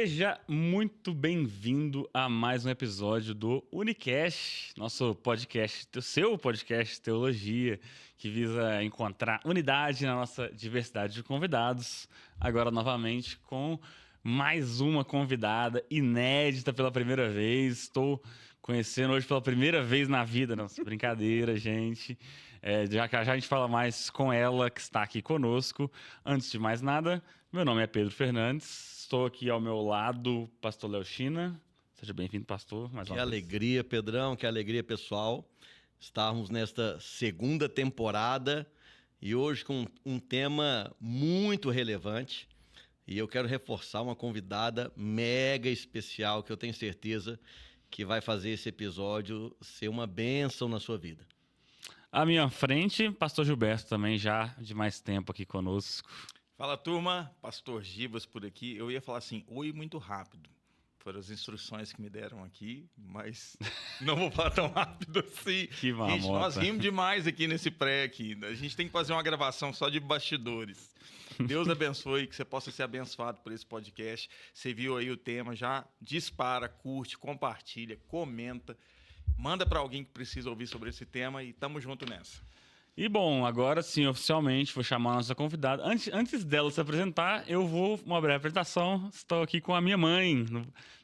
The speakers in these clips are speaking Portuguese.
Seja muito bem-vindo a mais um episódio do Unicast, nosso podcast, seu podcast de teologia, que visa encontrar unidade na nossa diversidade de convidados. Agora, novamente, com mais uma convidada inédita pela primeira vez. Estou conhecendo hoje pela primeira vez na vida. Não, brincadeira, gente. Já a gente fala mais com ela, que está aqui conosco. Antes de mais nada, meu nome é Pedro Fernandes. Estou aqui ao meu lado, pastor Léo China. Seja bem-vindo, pastor, mais uma vez. Que alegria, Pedrão, que alegria, pessoal. Estarmos nesta segunda temporada e hoje com um tema muito relevante. E eu quero reforçar uma convidada mega especial que eu tenho certeza que vai fazer esse episódio ser uma bênção na sua vida. À minha frente, pastor Gilberto também, já de mais tempo aqui conosco. Fala, turma, pastor Gibas por aqui. Eu ia falar assim, oi muito rápido. Foram as instruções que me deram aqui, mas não vou falar tão rápido assim. Que mamota. Gente, nós rimos demais aqui nesse pré aqui. A gente tem que fazer uma gravação só de bastidores. Deus abençoe, que você possa ser abençoado por esse podcast. Você viu aí o tema, já dispara, curte, compartilha, comenta. Manda para alguém que precisa ouvir sobre esse tema e tamo junto nessa. E bom, agora sim, oficialmente, vou chamar a nossa convidada. Antes dela se apresentar, eu vou uma breve apresentação. Estou aqui com a minha mãe,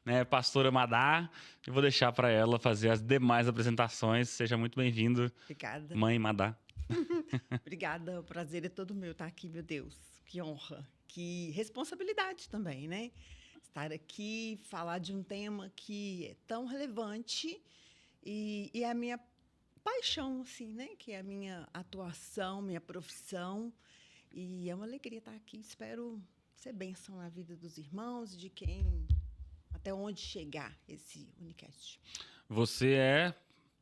né, pastora Madá, e vou deixar para ela fazer as demais apresentações. Seja muito bem-vindo. Obrigada. Mãe Madá. Obrigada, o prazer é todo meu estar aqui, meu Deus. Que honra, que responsabilidade também, né? Estar aqui, falar de um tema que é tão relevante e é a minha paixão, assim, né? Que é a minha atuação, minha profissão. E é uma alegria estar aqui. Espero ser bênção na vida dos irmãos, de quem, até onde chegar esse Unicast. Você é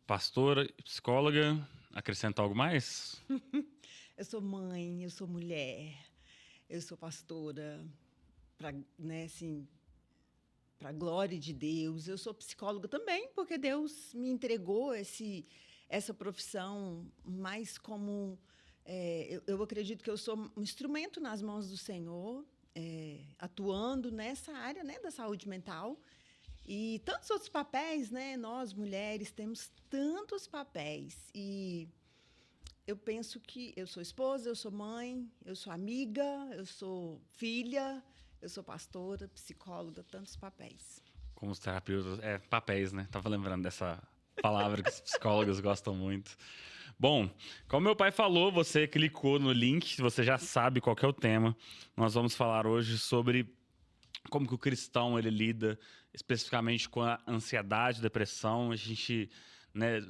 pastora, psicóloga. Acrescentar algo mais? Eu sou mãe, eu sou mulher, eu sou pastora, né, assim, para a glória de Deus. Eu sou psicóloga também, porque Deus me entregou essa profissão mais como... eu acredito que eu sou um instrumento nas mãos do Senhor, atuando nessa área, né, da saúde mental. E tantos outros papéis, né? Nós, mulheres, temos tantos papéis. E eu penso que eu sou esposa, eu sou mãe, eu sou amiga, eu sou filha, eu sou pastora, psicóloga, tantos papéis. Como os terapeutas... papéis, né? Tava lembrando dessa palavra que os psicólogos gostam muito. Bom, como meu pai falou, você clicou no link, você já sabe qual que é o tema. Nós vamos falar hoje sobre como que o cristão ele lida especificamente com a ansiedade, depressão. A gente, né,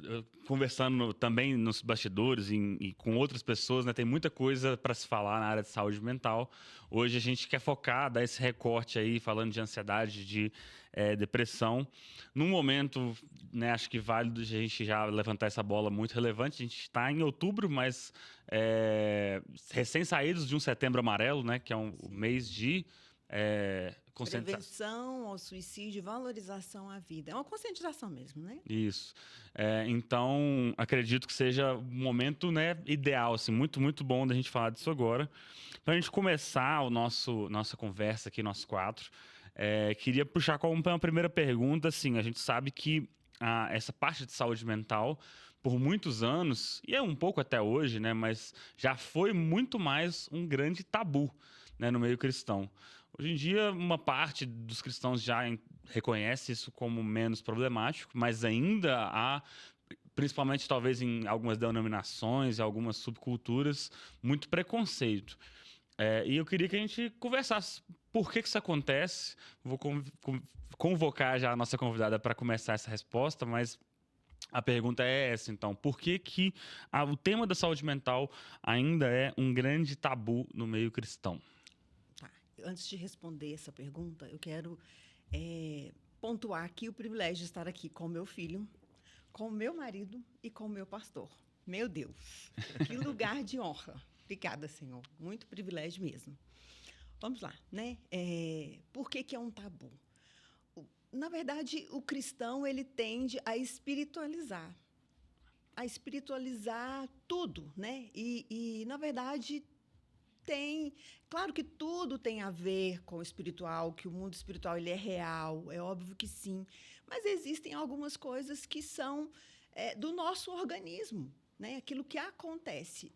conversando também nos bastidores e com outras pessoas, né, tem muita coisa para se falar na área de saúde mental. Hoje a gente quer focar, dar esse recorte aí, falando de ansiedade, de depressão. Num momento, né, acho que válido a gente já levantar essa bola muito relevante. A gente está em outubro, mas recém-saídos de um setembro amarelo, né, que é o mês de... Prevenção ao suicídio, valorização à vida. É uma conscientização mesmo, né? Isso. Então, acredito que seja um momento, né, ideal, assim, muito, muito bom da gente falar disso agora. Para a gente começar nossa conversa aqui, nós quatro, queria puxar como uma primeira pergunta, assim, a gente sabe que essa parte de saúde mental, por muitos anos, e é um pouco até hoje, né, mas já foi muito mais um grande tabu, né, no meio cristão. Hoje em dia, uma parte dos cristãos já reconhece isso como menos problemático, mas ainda há, principalmente talvez em algumas denominações e algumas subculturas, muito preconceito. E eu queria que a gente conversasse por que isso acontece. Vou convocar já a nossa convidada para começar essa resposta, mas a pergunta é essa, então. Por que o tema da saúde mental ainda é um grande tabu no meio cristão? Antes de responder essa pergunta, eu quero pontuar aqui o privilégio de estar aqui com o meu filho, com o meu marido e com o meu pastor. Meu Deus, que lugar de honra. Obrigada, Senhor. Muito privilégio mesmo. Vamos lá, né? Por que é um tabu? Na verdade, o cristão ele tende a espiritualizar tudo, né? E na verdade, Tem. Claro que tudo tem a ver com o espiritual, que o mundo espiritual ele é real, é óbvio que sim. Mas existem algumas coisas que são do nosso organismo, né? Aquilo que acontece,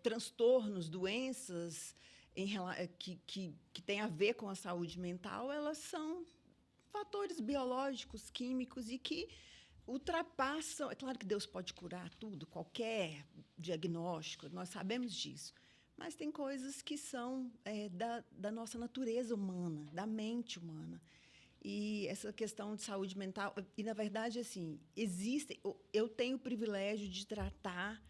transtornos, doenças que tem a ver com a saúde mental, elas são fatores biológicos, químicos e que ultrapassam. É claro que Deus pode curar tudo, qualquer diagnóstico, nós sabemos disso. Mas tem coisas que são da nossa natureza humana, da mente humana. E essa questão de saúde mental, e na verdade, assim, eu tenho o privilégio de tratar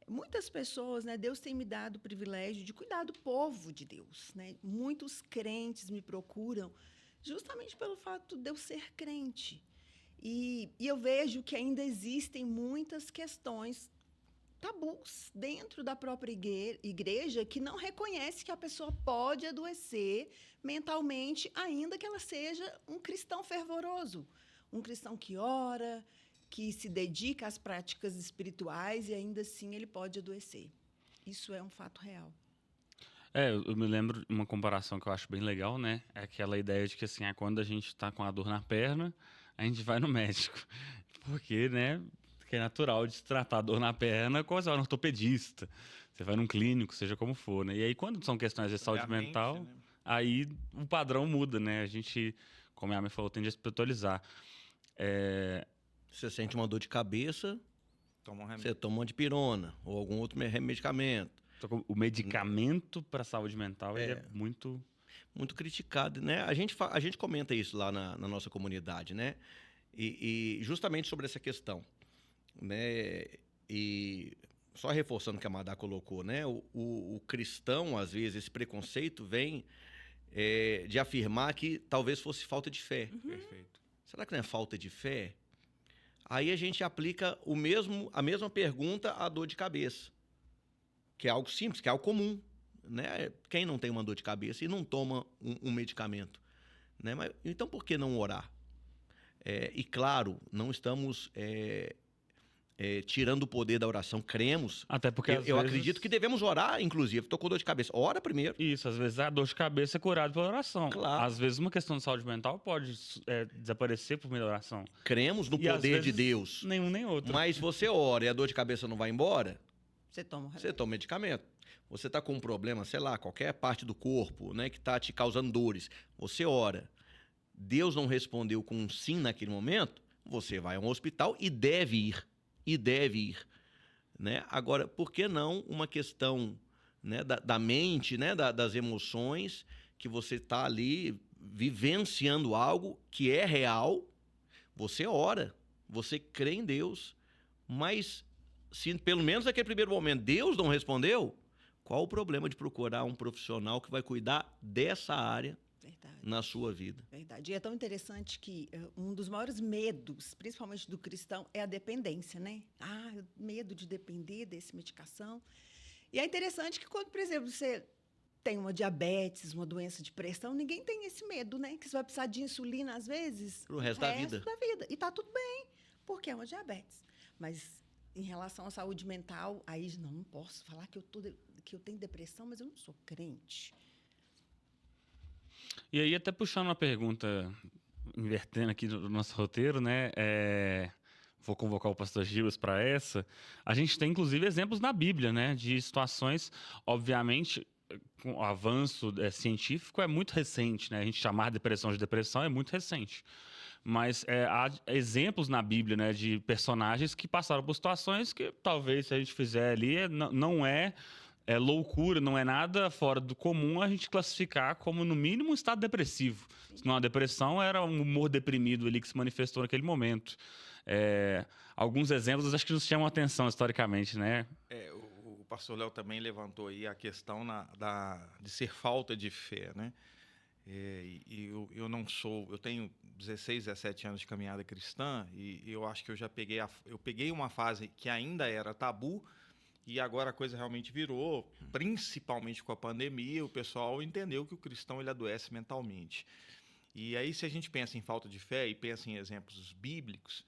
muitas pessoas, né? Deus tem me dado o privilégio de cuidar do povo de Deus, né? Muitos crentes me procuram justamente pelo fato de eu ser crente. E eu vejo que ainda existem muitas questões tabus dentro da própria igreja que não reconhece que a pessoa pode adoecer mentalmente, ainda que ela seja um cristão fervoroso, um cristão que ora, que se dedica às práticas espirituais e ainda assim ele pode adoecer. Isso é um fato real. Eu me lembro de uma comparação que eu acho bem legal, né? É aquela ideia de que, assim, quando a gente tá com a dor na perna, a gente vai no médico. Porque, né, que é natural de se tratar a dor na perna, você vai no ortopedista, você vai num clínico, seja como for, né? E aí, quando são questões de saúde mental, né? aí o padrão muda, né? A gente, como a minha mãe falou, tende a espiritualizar. Você sente uma dor de cabeça, Toma um remédio. você toma uma dipirona ou algum outro medicamento. Então, o medicamento para a saúde mental ele é muito... Muito criticado, né? A gente comenta isso lá na nossa comunidade, né? E justamente sobre essa questão, né? E só reforçando o que a Madá colocou, né? O cristão, às vezes, esse preconceito vem de afirmar que talvez fosse falta de fé. Perfeito. Será que não é falta de fé? Aí a gente aplica a mesma pergunta à dor de cabeça, que é algo simples, que é algo comum, né? Quem não tem uma dor de cabeça e não toma um medicamento, né? Mas, então, por que não orar? E claro, não estamos tirando o poder da oração, cremos. Até porque, Eu acredito que devemos orar, inclusive. Estou com dor de cabeça. Ora primeiro. Isso, às vezes a dor de cabeça é curada pela oração. Claro. Às vezes uma questão de saúde mental pode desaparecer por meio da oração. Cremos no poder de Deus. Nenhum nem outro. Mas você ora e a dor de cabeça não vai embora, Você toma medicamento. Você está com um problema, sei lá, qualquer parte do corpo, né, que está te causando dores. Você ora. Deus não respondeu com um sim naquele momento, você vai a um hospital e deve ir. Né? Agora, por que não uma questão, né, da mente, né, das emoções, que você está ali vivenciando algo que é real, você ora, você crê em Deus, mas se pelo menos naquele primeiro momento Deus não respondeu, qual o problema de procurar um profissional que vai cuidar dessa área? Verdade. Na sua vida. Verdade. E é tão interessante que um dos maiores medos, principalmente do cristão, é a dependência, né? Medo de depender dessa medicação. E é interessante que quando, por exemplo, você tem uma diabetes, uma doença de pressão, ninguém tem esse medo, né? Que você vai precisar de insulina, às vezes, Pro resto da vida. E tá tudo bem, porque é uma diabetes. Mas em relação à saúde mental, aí não posso falar que eu tenho depressão, mas eu não sou crente. E aí, até puxando uma pergunta, invertendo aqui do nosso roteiro, né? Vou convocar o pastor Gibas para essa. A gente tem, inclusive, exemplos na Bíblia, né? De situações, obviamente, com o avanço científico é muito recente, né? A gente chamar depressão de depressão é muito recente. Mas há exemplos na Bíblia, né? De personagens que passaram por situações que talvez, se a gente fizer ali, não é loucura, não é nada fora do comum a gente classificar como, no mínimo, um estado depressivo. Se não é uma depressão, era um humor deprimido ali que se manifestou naquele momento. Alguns exemplos acho que nos chamam a atenção historicamente, né? O pastor Léo também levantou aí a questão de ser falta de fé, né? Eu tenho 16, 17 anos de caminhada cristã e eu acho que eu peguei uma fase que ainda era tabu. E agora a coisa realmente virou, principalmente com a pandemia, o pessoal entendeu que o cristão ele adoece mentalmente. E aí, se a gente pensa em falta de fé e pensa em exemplos bíblicos,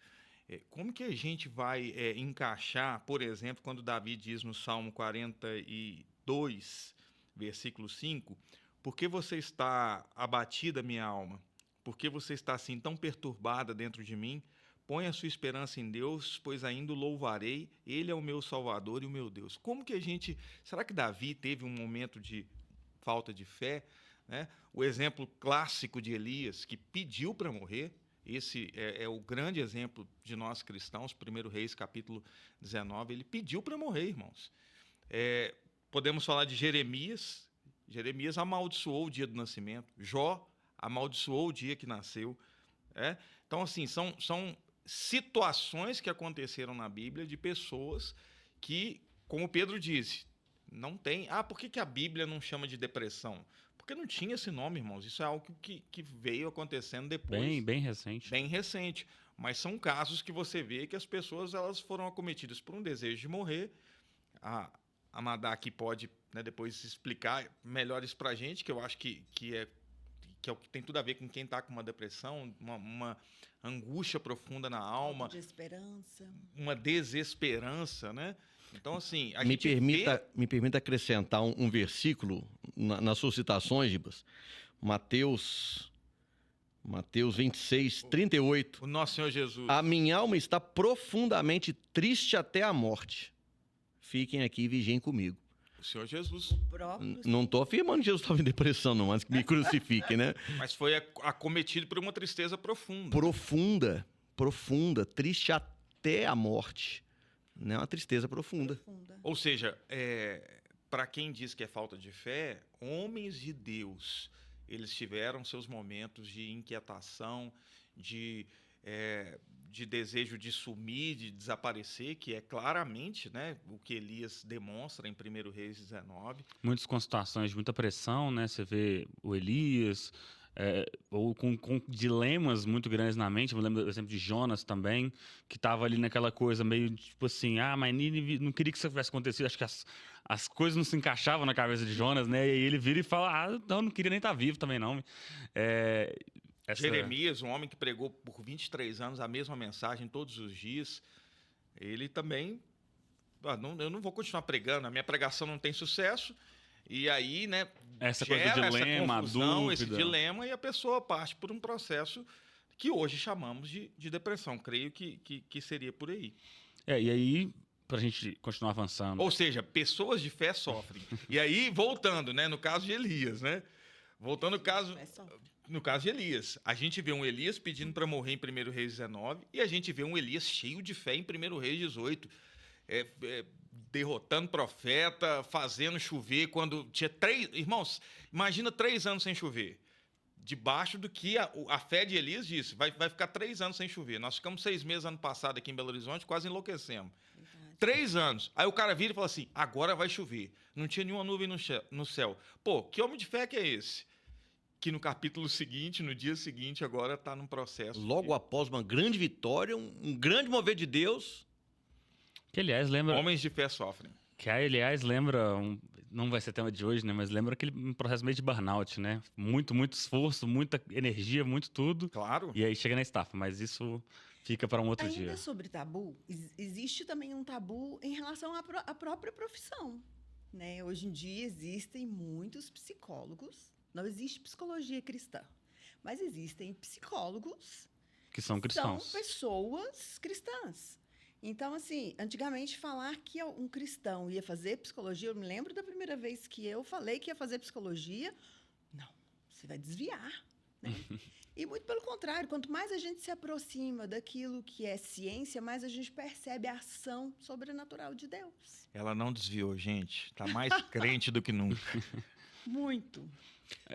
como que a gente vai encaixar, por exemplo, quando Davi diz no Salmo 42, versículo 5, por que você está abatida, minha alma? Por que você está assim tão perturbada dentro de mim? Põe a sua esperança em Deus, pois ainda o louvarei. Ele é o meu Salvador e o meu Deus. Como que a gente... Será que Davi teve um momento de falta de fé? Né? O exemplo clássico de Elias, que pediu para morrer. Esse é o grande exemplo de nós cristãos. 1 Reis, capítulo 19. Ele pediu para morrer, irmãos. Podemos falar de Jeremias. Jeremias amaldiçoou o dia do nascimento. Jó amaldiçoou o dia que nasceu. Então, assim, são situações que aconteceram na Bíblia de pessoas que, como Pedro disse, não tem... por que a Bíblia não chama de depressão? Porque não tinha esse nome, irmãos. Isso é algo que veio acontecendo depois. Bem recente. Bem recente. Mas são casos que você vê que as pessoas elas foram acometidas por um desejo de morrer. A Madá aqui pode, né, depois explicar melhor isso pra gente, que eu acho que é o que tem tudo a ver com quem está com uma depressão, uma angústia profunda na alma. Uma desesperança, né? Então, assim, me permita acrescentar um versículo nas suas citações, Gibas. Mateus 26, 38. O nosso Senhor Jesus. A minha alma está profundamente triste até a morte. Fiquem aqui e vigiem comigo. O Senhor Jesus. Não estou afirmando que Jesus estava em depressão, não, mas que me crucifiquem, né? Mas foi acometido por uma tristeza profunda. Profunda, triste até a morte. Né? Uma tristeza profunda. Ou seja, para quem diz que é falta de fé, homens de Deus, eles tiveram seus momentos de inquietação, de desejo de sumir, de desaparecer, que é claramente, né, o que Elias demonstra em 1 Reis 19. Muitas com situações de muita pressão, né? Você vê o Elias, ou com dilemas muito grandes na mente. Eu me lembro do exemplo de Jonas também, que estava ali naquela coisa meio tipo assim, mas Nínive não queria que isso tivesse acontecido. Acho que as coisas não se encaixavam na cabeça de Jonas, né? E aí ele vira e fala, não queria nem estar vivo também não. Jeremias, um homem que pregou por 23 anos a mesma mensagem todos os dias, ele também... eu não vou continuar pregando, a minha pregação não tem sucesso, e aí, né, essa coisa do dilema, essa confusão, dúvida. esse dilema, e a pessoa parte por um processo que hoje chamamos de depressão. Creio que seria por aí. E aí, para a gente continuar avançando... Ou seja, pessoas de fé sofrem. E aí, voltando, né, no caso de Elias, né? Voltando no caso de Elias. A gente vê um Elias pedindo para morrer em 1 Reis 19 e a gente vê um Elias cheio de fé em 1 Reis 18. Derrotando profeta, fazendo chover quando tinha 3... Irmãos, imagina 3 anos sem chover. Debaixo do que a fé de Elias disse. Vai ficar 3 anos sem chover. Nós ficamos 6 meses ano passado aqui em Belo Horizonte, quase enlouquecemos. 3 anos. Aí o cara vira e fala assim, agora vai chover. Não tinha nenhuma nuvem no céu. Pô, que homem de fé que é esse? Que no capítulo seguinte, no dia seguinte, agora está num processo. Logo após uma grande vitória, um grande mover de Deus. Que, aliás, lembra... Homens de fé sofrem. Que, aliás, lembra... não vai ser tema de hoje, né? Mas lembra aquele processo meio de burnout, né? Muito esforço, muita energia, muito tudo. Claro. E aí chega na estafa. Mas isso fica para um outro dia. Ainda sobre tabu, existe também um tabu em relação à própria profissão. Né? Hoje em dia existem muitos psicólogos. Não existe psicologia cristã, mas existem psicólogos que são cristãos. São pessoas cristãs. Então, assim, antigamente falar que um cristão ia fazer psicologia, eu me lembro da primeira vez que eu falei que ia fazer psicologia, não, você vai desviar, né? E muito pelo contrário, quanto mais a gente se aproxima daquilo que é ciência, mais a gente percebe a ação sobrenatural de Deus. Ela não desviou, gente. Está mais crente do que nunca. Muito.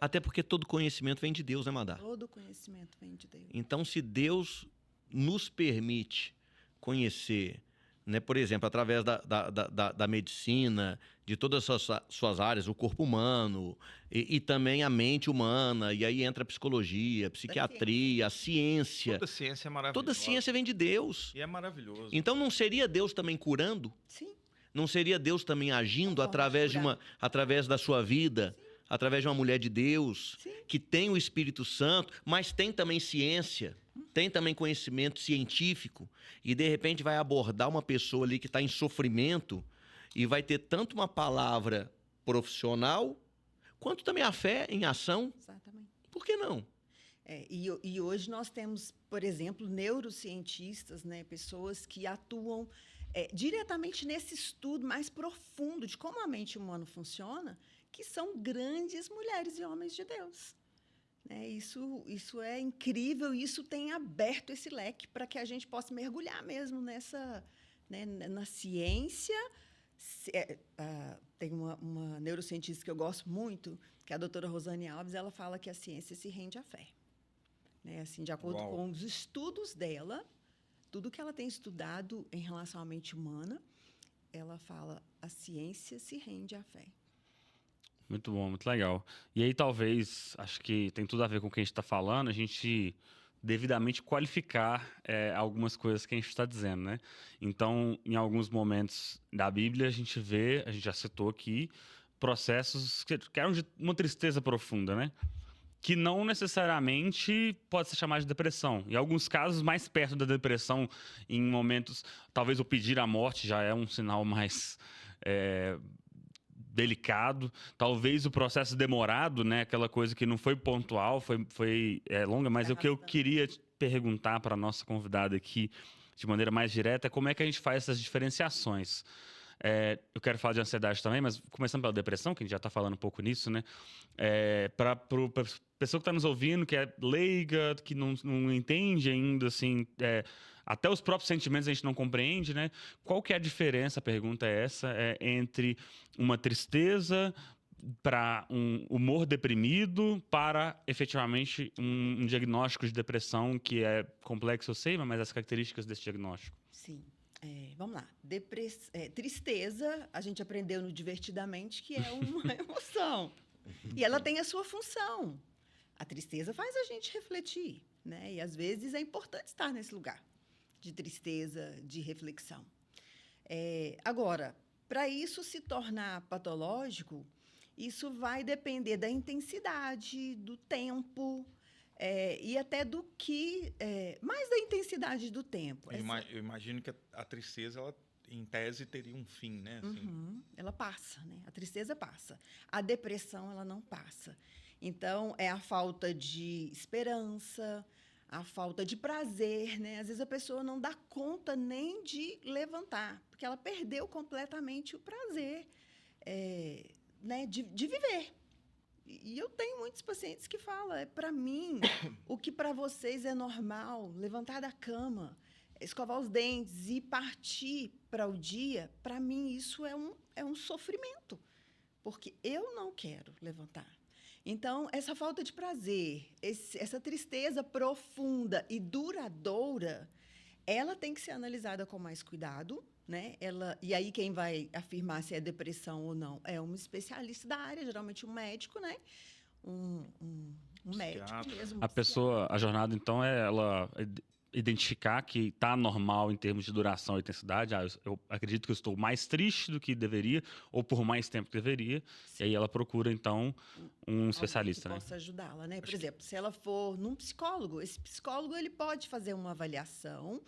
Até porque todo conhecimento vem de Deus, né, Madá? Todo conhecimento vem de Deus. Então, se Deus nos permite conhecer, né, por exemplo, através da medicina, de todas as suas áreas, o corpo humano e também a mente humana, e aí entra a psicologia, a psiquiatria, a ciência. Toda ciência é maravilhosa. Toda ciência vem de Deus. E é maravilhoso. Então, não seria Deus também curando? Sim. Não seria Deus também agindo através da sua vida? Sim. Através de uma mulher de Deus, sim, que tem o Espírito Santo, mas tem também ciência, tem também conhecimento científico, e de repente vai abordar uma pessoa ali que está em sofrimento e vai ter tanto uma palavra profissional quanto também a fé em ação. Exatamente. Por que não? E hoje nós temos, por exemplo, neurocientistas, né, pessoas que atuam diretamente nesse estudo mais profundo de como a mente humana funciona, que são grandes mulheres e homens de Deus. Isso é incrível, e isso tem aberto esse leque para que a gente possa mergulhar mesmo nessa, né, na ciência. Tem uma neurocientista que eu gosto muito, que é a doutora Rosane Alves. Ela fala que a ciência se rende à fé. Né? Assim, de acordo Uau. com os estudos dela, tudo que ela tem estudado em relação à mente humana, ela fala, a ciência se rende à fé. Muito bom, muito legal. E aí, talvez, acho que tem tudo a ver com o que a gente está falando, a gente devidamente qualificar algumas coisas que a gente está dizendo, né? Então, em alguns momentos da Bíblia, a gente já citou aqui, processos que eram de uma tristeza profunda, né? Que não necessariamente pode ser chamado de depressão. Em alguns casos, mais perto da depressão, em momentos, talvez o pedir a morte já é um sinal mais delicado. Talvez o processo demorado, né? Aquela coisa que não foi pontual, foi longa. Mas o que eu queria perguntar para a nossa convidada aqui, de maneira mais direta, é como é que a gente faz essas diferenciações. Eu quero falar de ansiedade também, mas começando pela depressão, que a gente já está falando um pouco nisso, né? Para a pessoa que está nos ouvindo, que é leiga, que não entende ainda, assim, até os próprios sentimentos a gente não compreende, né? Qual que é a diferença, a pergunta é essa, entre uma tristeza para um humor deprimido para, efetivamente, um diagnóstico de depressão que é complexo, eu sei, mas as características desse diagnóstico. Sim. Vamos lá. Tristeza, a gente aprendeu no Divertidamente que é uma emoção. E ela tem a sua função. A tristeza faz a gente refletir, né? E, às vezes, é importante estar nesse lugar de tristeza, de reflexão. Agora, para isso se tornar patológico, isso vai depender da intensidade, do tempo, e até do que... mais da intensidade do tempo. Eu imagino que a tristeza, ela, em tese, teria um fim, né? Assim. Ela passa, né? A tristeza passa. A depressão, ela não passa. Então, é a falta de esperança, a falta de prazer, né? Às vezes a pessoa não dá conta nem de levantar, porque ela perdeu completamente o prazer, né? de viver. E eu tenho muitos pacientes que falam, para mim, o que para vocês é normal, levantar da cama, escovar os dentes e partir para o dia, para mim isso é um sofrimento, porque eu não quero levantar. Então, essa falta de prazer, essa tristeza profunda e duradoura, ela tem que ser analisada com mais cuidado, né? E aí quem vai afirmar se é depressão ou não é um especialista da área, geralmente um médico, né? Um médico mesmo. A jornada, então, é ela identificar que está normal em termos de duração e intensidade. Eu acredito que eu estou mais triste do que deveria, ou por mais tempo que deveria. Sim. E aí ela procura, então, um especialista, que possa ajudá-la, né? Por exemplo, se ela for num psicólogo, esse psicólogo ele pode fazer uma avaliação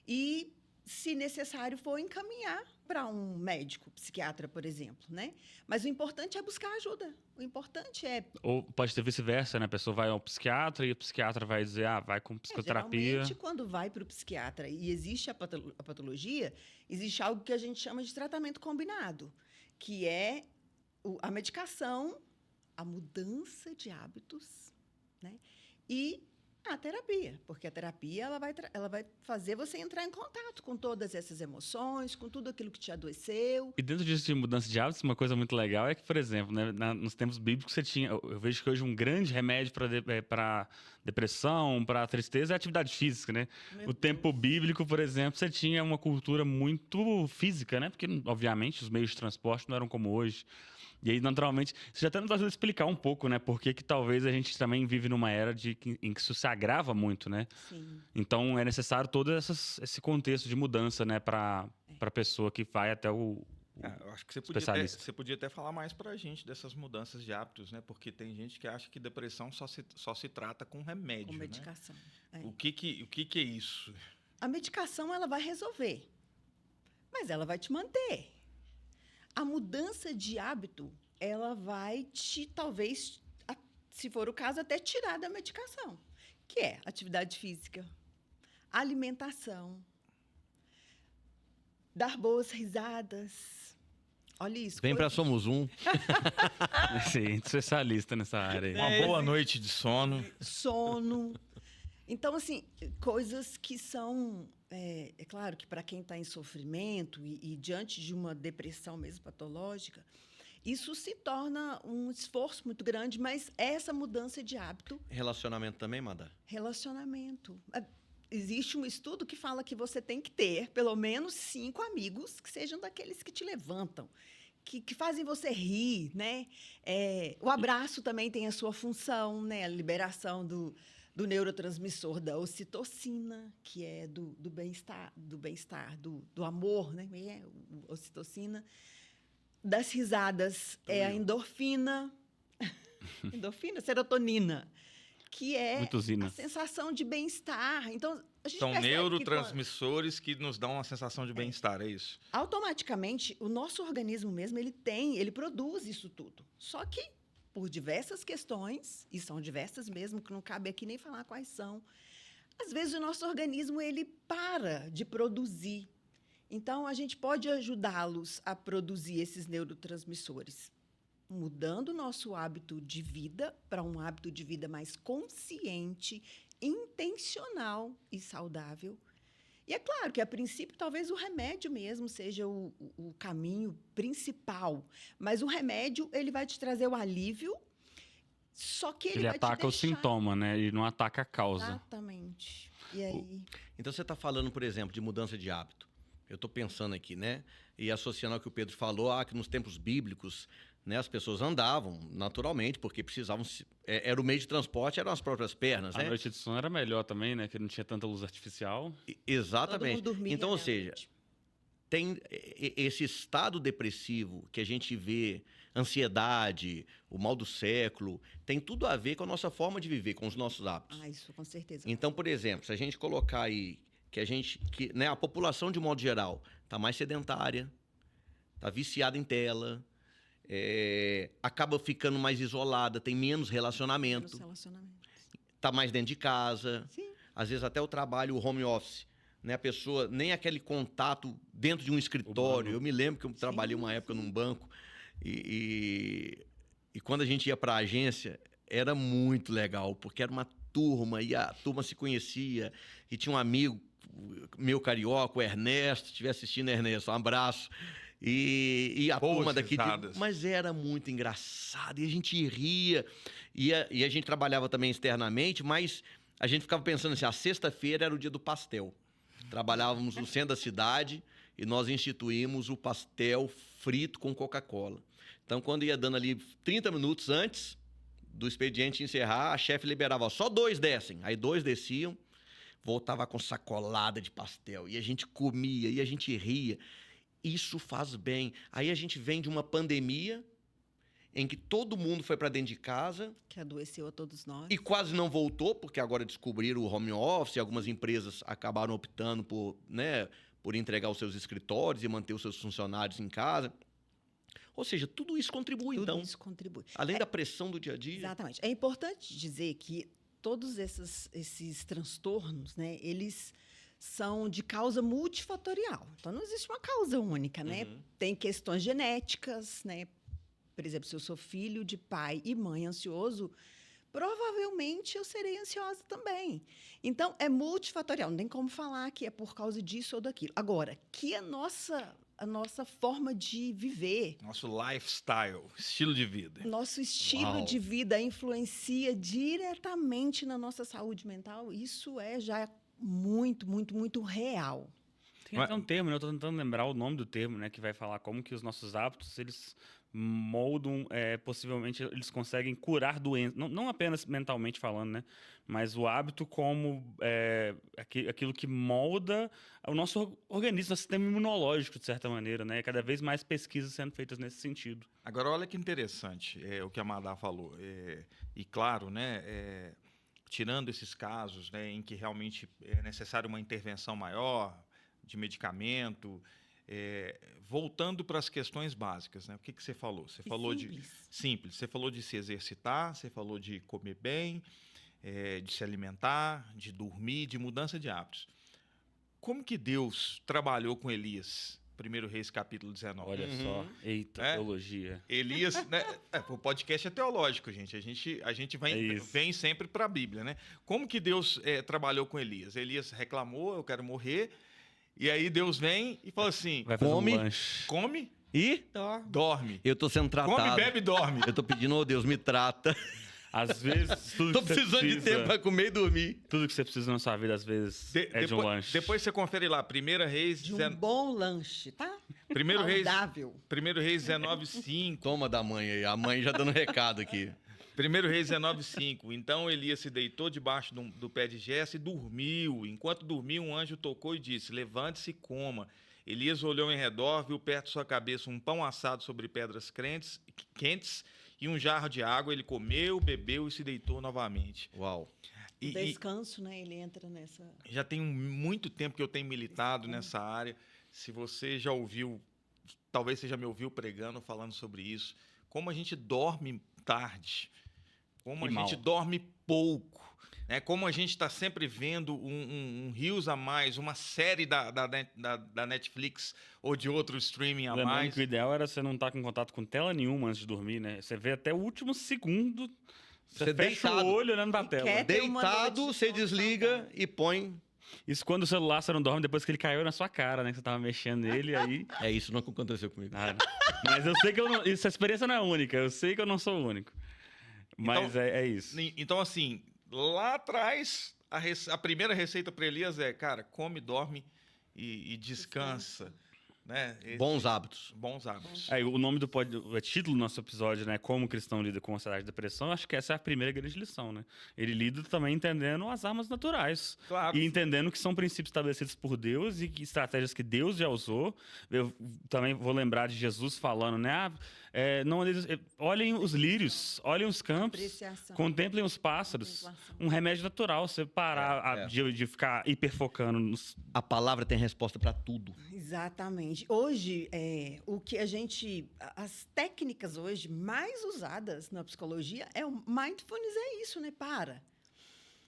e, se necessário for, encaminhar para um médico, psiquiatra, por exemplo, né? Mas o importante é buscar ajuda. O importante é... Ou pode ter vice-versa, né? A pessoa vai ao psiquiatra e o psiquiatra vai dizer, vai com psicoterapia. Geralmente, quando vai para o psiquiatra e existe a patologia, existe algo que a gente chama de tratamento combinado, que é a medicação, a mudança de hábitos, né? E a terapia, porque a terapia ela vai fazer você entrar em contato com todas essas emoções, com tudo aquilo que te adoeceu. E dentro disso de mudança de hábitos, uma coisa muito legal é que, por exemplo, né, nos tempos bíblicos você tinha... Eu vejo que hoje um grande remédio para depressão, para tristeza é a atividade física, né? O tempo bíblico, por exemplo, você tinha uma cultura muito física, né? Porque, obviamente, os meios de transporte não eram como hoje. E aí, naturalmente, você já até nos ajuda a explicar um pouco, né? Por que talvez a gente também vive numa era em que isso se agrava muito, né? Sim. Então, é necessário todo esse contexto de mudança, né? Para a pessoa que vai até o eu acho que você podia até falar mais para a gente dessas mudanças de hábitos, né? Porque tem gente que acha que depressão só se trata com remédio, com medicação. Né? O que é isso? A medicação, ela vai resolver, mas ela vai te manter. A mudança de hábito, ela vai talvez, se for o caso, até tirar da medicação, que é atividade física, alimentação, dar boas risadas. Olha isso. Vem para Somos Um. Sim, especialista nessa área aí. Uma boa noite de sono. Sono. Então, assim, coisas que são... É claro que para quem está em sofrimento e diante de uma depressão mesmo patológica, isso se torna um esforço muito grande, mas essa mudança de hábito... Relacionamento também, Mada? Relacionamento. Existe um estudo que fala que você tem que ter pelo menos 5 amigos que sejam daqueles que te levantam, que fazem você rir, né? O abraço também tem a sua função, né? A liberação do neurotransmissor da ocitocina, que é do bem-estar, do amor, né? Ocitocina. Das risadas é a endorfina, serotonina, que é a sensação de bem-estar. Então, a gente São percebe neurotransmissores que nos dão uma sensação de bem-estar, é isso? Automaticamente, o nosso organismo mesmo, ele produz isso tudo. Só que, por diversas questões, e são diversas mesmo, que não cabe aqui nem falar quais são, às vezes o nosso organismo ele para de produzir. Então, a gente pode ajudá-los a produzir esses neurotransmissores, mudando o nosso hábito de vida para um hábito de vida mais consciente, intencional e saudável. E é claro que, a princípio, talvez o remédio mesmo seja o caminho principal, mas o remédio ele vai te trazer o alívio, só que ele vai ataca te deixar... o sintoma, né? E não ataca a causa. Exatamente. E aí... Então, você está falando, por exemplo, de mudança de hábito. Eu estou pensando aqui, né? E associando ao que o Pedro falou, que nos tempos bíblicos, né, as pessoas andavam naturalmente, porque precisavam... Era o meio de transporte, eram as próprias pernas, né? A noite de sono era melhor também, né? Que não tinha tanta luz artificial. Exatamente. Todo mundo dormia, Então, ou né, seja, noite. tem esse estado depressivo que a gente vê, ansiedade, o mal do século, tem tudo a ver com a nossa forma de viver, com os nossos hábitos. Isso, com certeza. Então, por exemplo, se a gente colocar aí né, a população, de modo geral, está mais sedentária, está viciada em tela, acaba ficando mais isolada, tem menos relacionamento, está mais dentro de casa. Sim. Às vezes até o trabalho, o home office, né? A pessoa, nem aquele contato dentro de um escritório. Eu me lembro que eu trabalhei uma época num banco e quando a gente ia para a agência, era muito legal, porque era uma turma e a turma se conhecia e tinha um amigo meu carioca, o Ernesto, se estiver assistindo, Ernesto, um abraço. E a turma daqui mas era muito engraçado e a gente ria e a gente trabalhava também externamente, mas a gente ficava pensando assim, a sexta-feira era o dia do pastel. Trabalhávamos no centro da cidade e nós instituímos o pastel frito com Coca-Cola. Então, quando ia dando ali 30 minutos antes do expediente encerrar, a chefe liberava, só 2 descem. Aí 2 desciam, voltava com sacolada de pastel. E a gente comia, e a gente ria. Isso faz bem. Aí a gente vem de uma pandemia em que todo mundo foi para dentro de casa. Que adoeceu a todos nós. E quase não voltou, porque agora descobriram o home office, algumas empresas acabaram optando por, né, por entregar os seus escritórios e manter os seus funcionários em casa. Ou seja, tudo isso contribui, então. Tudo isso contribui. Além da pressão do dia a dia. Exatamente. É importante dizer que todos esses transtornos, né, eles são de causa multifatorial. Então, não existe uma causa única, né? Tem questões genéticas, né? Por exemplo, se eu sou filho de pai e mãe ansioso, provavelmente eu serei ansiosa também. Então, é multifatorial. Não tem como falar que é por causa disso ou daquilo. Agora, que a nossa forma de viver... Nosso lifestyle, estilo de vida. Nosso estilo de vida influencia diretamente na nossa saúde mental. Isso já é muito, muito, muito real. Tem até um termo, né? Eu estou tentando lembrar o nome do termo, né? Que vai falar como que os nossos hábitos, eles moldam, possivelmente eles conseguem curar doenças. Não apenas mentalmente falando, né? Mas o hábito como aquilo que molda o nosso organismo, nosso sistema imunológico, de certa maneira, né? Cada vez mais pesquisas sendo feitas nesse sentido. Agora, olha que interessante o que a Madá falou. E claro, né? Tirando esses casos, né, em que realmente é necessário uma intervenção maior de medicamento, voltando para as questões básicas, né? O que você falou? Você falou de simples. Você falou de se exercitar, você falou de comer bem, de se alimentar, de dormir, de mudança de hábitos. Como que Deus trabalhou com Elias? 1 Reis, capítulo 19. Olha só. Eita, teologia. Elias, né? O podcast é teológico, gente. A gente vem sempre para a Bíblia, né? Como que Deus trabalhou com Elias? Elias reclamou, eu quero morrer. E aí Deus vem e fala assim: Vai fazer um lanche. Come E dorme. eu tô sendo tratado. Come, bebe e dorme. Eu tô pedindo, ô Deus, me trata. Às vezes, tudo Tô que você precisando de tempo pra comer e dormir. Tudo que você precisa na sua vida, às vezes, de um lanche. Depois você confere lá, 1 Reis... De um bom lanche, tá? 1 Reis, saudável. 1 Reis 19:5. Toma da mãe aí, a mãe já dando recado aqui. 1 Reis 19:5. Então Elias se deitou debaixo do pé de Jesse e dormiu. Enquanto dormia, um anjo tocou e disse: levante-se e coma. Elias olhou em redor, viu perto de sua cabeça um pão assado sobre pedras quentes e um jarro de água. Ele comeu, bebeu e se deitou novamente. Uau. O descanso, né? Ele entra nessa... Já tem muito tempo que eu tenho militado nessa área. Se você já ouviu, talvez você já me ouviu pregando, falando sobre isso. Como a gente dorme tarde. Como a gente dorme pouco. Né? Como a gente está sempre vendo um Rios a mais, uma série da Netflix ou de outro streaming a mais. Que o ideal era você não estar com contato com tela nenhuma antes de dormir, né? Você vê até o último segundo, você fecha deitado. o olho olhando pra tela. Deitado, você desliga e põe... Isso quando o celular você não dorme depois que ele caiu na sua cara, né? Que você tava mexendo nele, aí... Isso não aconteceu comigo. Mas eu sei que essa experiência não é única, eu sei que eu não sou o único. Mas então, é isso. Então, assim, lá atrás, a primeira receita para Elias é, cara, come, dorme e descansa. Né? Bons hábitos. Bons hábitos. O nome o título do nosso episódio, né? Como o cristão lida com ansiedade e depressão, acho que essa é a primeira grande lição, né? Ele lida também entendendo as armas naturais. Claro. E entendendo que são princípios estabelecidos por Deus e que estratégias que Deus já usou. Eu também vou lembrar de Jesus falando, né? Olhem os lírios, olhem os campos, contemplem os pássaros. Um remédio natural, você parar de ficar hiperfocando. A palavra tem resposta para tudo. Exatamente. Hoje, as técnicas hoje mais usadas na psicologia o mindfulness isso, né?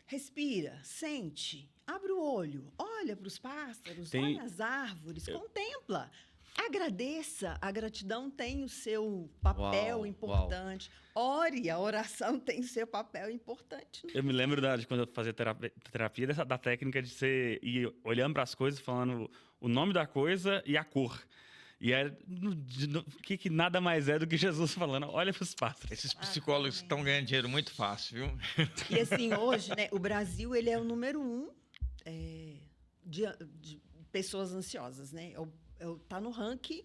Respira, sente, abre o olho, olha para os pássaros, olha as árvores, contempla. Agradeça, a gratidão tem o seu papel importante. Ore, a oração tem o seu papel importante. Eu me lembro de quando eu fazia terapia da técnica de você ir olhando para as coisas, falando o nome da coisa e a cor. E que nada mais é do que Jesus falando, olha para os pássaros. Esses psicólogos estão ganhando dinheiro muito fácil, viu? E assim, hoje, né, o Brasil ele é o número 1 de pessoas ansiosas, né? Está no ranking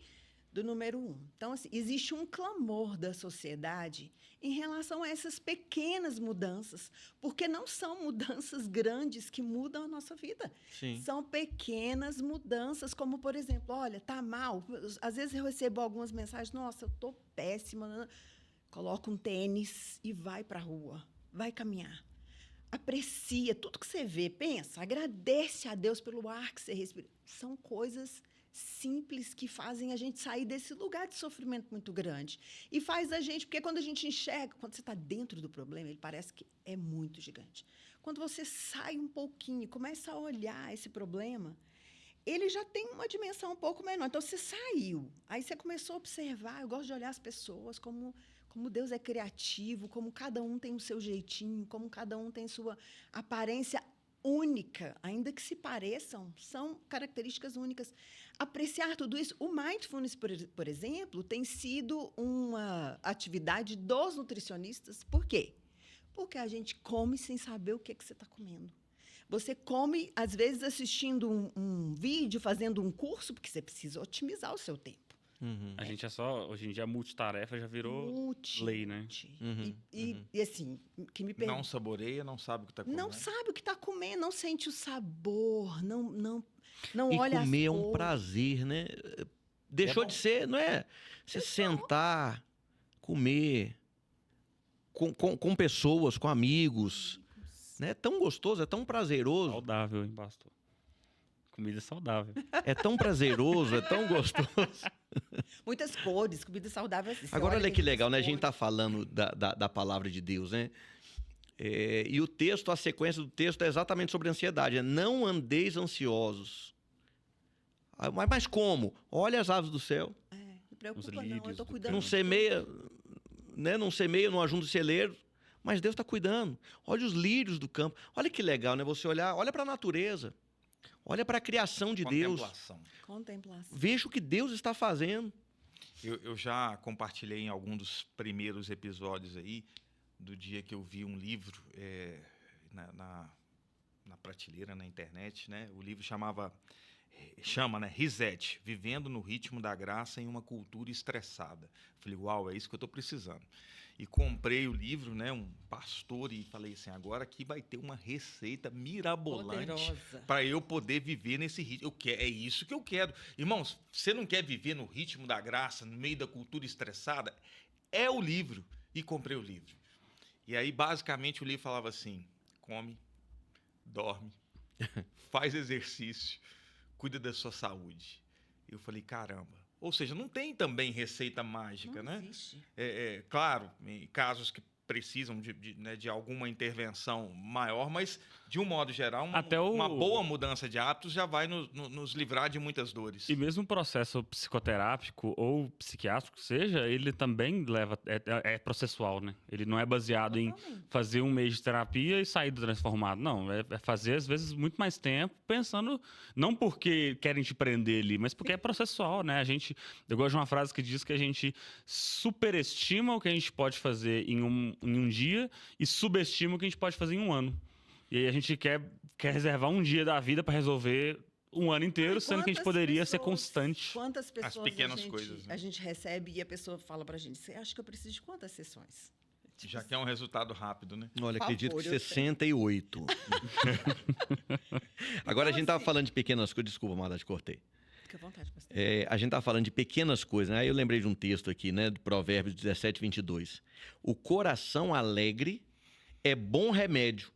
do número 1. Então, assim, existe um clamor da sociedade em relação a essas pequenas mudanças, porque não são mudanças grandes que mudam a nossa vida. Sim. São pequenas mudanças, como, por exemplo, olha, tá mal. Às vezes eu recebo algumas mensagens, nossa, eu tô péssima. Coloca um tênis e vai para a rua, vai caminhar. Aprecia tudo que você vê, pensa, agradece a Deus pelo ar que você respira. São coisas simples que fazem a gente sair desse lugar de sofrimento muito grande. E faz a gente, porque quando a gente enxerga, quando você está dentro do problema, ele parece que é muito gigante. Quando você sai um pouquinho e começa a olhar esse problema, ele já tem uma dimensão um pouco menor. Então, você saiu, aí você começou a observar, eu gosto de olhar as pessoas como Deus é criativo, como cada um tem o seu jeitinho, como cada um tem sua aparência única, ainda que se pareçam, são características únicas. Apreciar tudo isso. O mindfulness, por exemplo, tem sido uma atividade dos nutricionistas. Por quê? Porque a gente come sem saber o que você está comendo. Você come, às vezes, assistindo um vídeo, fazendo um curso, porque você precisa otimizar o seu tempo. Uhum. A gente hoje em dia, multitarefa já virou lei, né? E assim, que me pergunta. Não saboreia, não sabe o que está comendo. Não sabe o que está comendo, não sente o sabor, não olha as comer é um cores. prazer, né? Deixou de ser, não é? Você sentar, comer com pessoas, com amigos. Né? É tão gostoso, é tão prazeroso. Saudável, hein, pastor? Comida saudável. É tão prazeroso, é tão gostoso. Muitas cores, comida saudável. Assim, Agora, olha tem que legal, né? A muitas gente está falando da palavra de Deus, né? E o texto, a sequência do texto é exatamente sobre ansiedade. Não andeis ansiosos. Mas como? Olha as aves do céu. cores. Não preocupa Os não, eu lírios estou do cuidando. Não de semeia, tudo. né? Não semeia, não ajunta celeiro. Mas Deus está cuidando. Olha os lírios do campo. Olha que legal, né? Você olha para a natureza. Olha para a criação de Deus. Contemplação. Contemplação. Veja o que Deus está fazendo. Eu já compartilhei em algum dos primeiros episódios aí, do dia que eu vi um livro na prateleira, na internet, né? O livro chama, né? Reset, Vivendo no Ritmo da Graça em uma Cultura Estressada. Falei, uau, é isso que eu estou precisando. E comprei o livro, né? Um pastor, e falei assim, agora aqui vai ter uma receita mirabolante Poderosa. para eu poder viver nesse ritmo. É isso que eu quero. Irmãos, você não quer viver no ritmo da graça, no meio da cultura estressada? É o livro. E comprei o livro. E aí, basicamente, o livro falava assim, come, dorme, faz exercício, cuida da sua saúde. Eu falei, caramba. Ou seja, não tem também receita mágica, Não né? existe. Claro, em casos que precisam de alguma intervenção maior, mas, de um modo geral, uma boa mudança de hábitos já vai nos livrar de muitas dores. E mesmo o processo psicoterápico ou psiquiátrico, seja, ele também é processual, né? Ele não é baseado em Totalmente. fazer um mês de terapia e sair transformado. Não, é fazer, às vezes, muito mais tempo pensando, não porque querem te prender ali, mas porque é processual, né? Eu gosto de uma frase que diz que a gente superestima o que a gente pode fazer em um dia e subestima o que a gente pode fazer em um ano. E aí a gente quer reservar um dia da vida para resolver um ano inteiro, sendo que a gente poderia ser constante. Quantas pessoas pequenas coisas, né? a gente recebe e a pessoa fala pra gente, você acha que eu preciso de quantas sessões? Tipo Já assim, quer um resultado rápido, né? Olha, Por acredito favor, que eu tenho. 68. Agora, a gente estava assim- falando de pequenas coisas. Desculpa, Amada, te cortei. Fica à vontade, pastor. A gente estava falando de pequenas coisas, né? Aí eu lembrei de um texto aqui, né? Do Provérbios 17, 22. O coração alegre é bom remédio,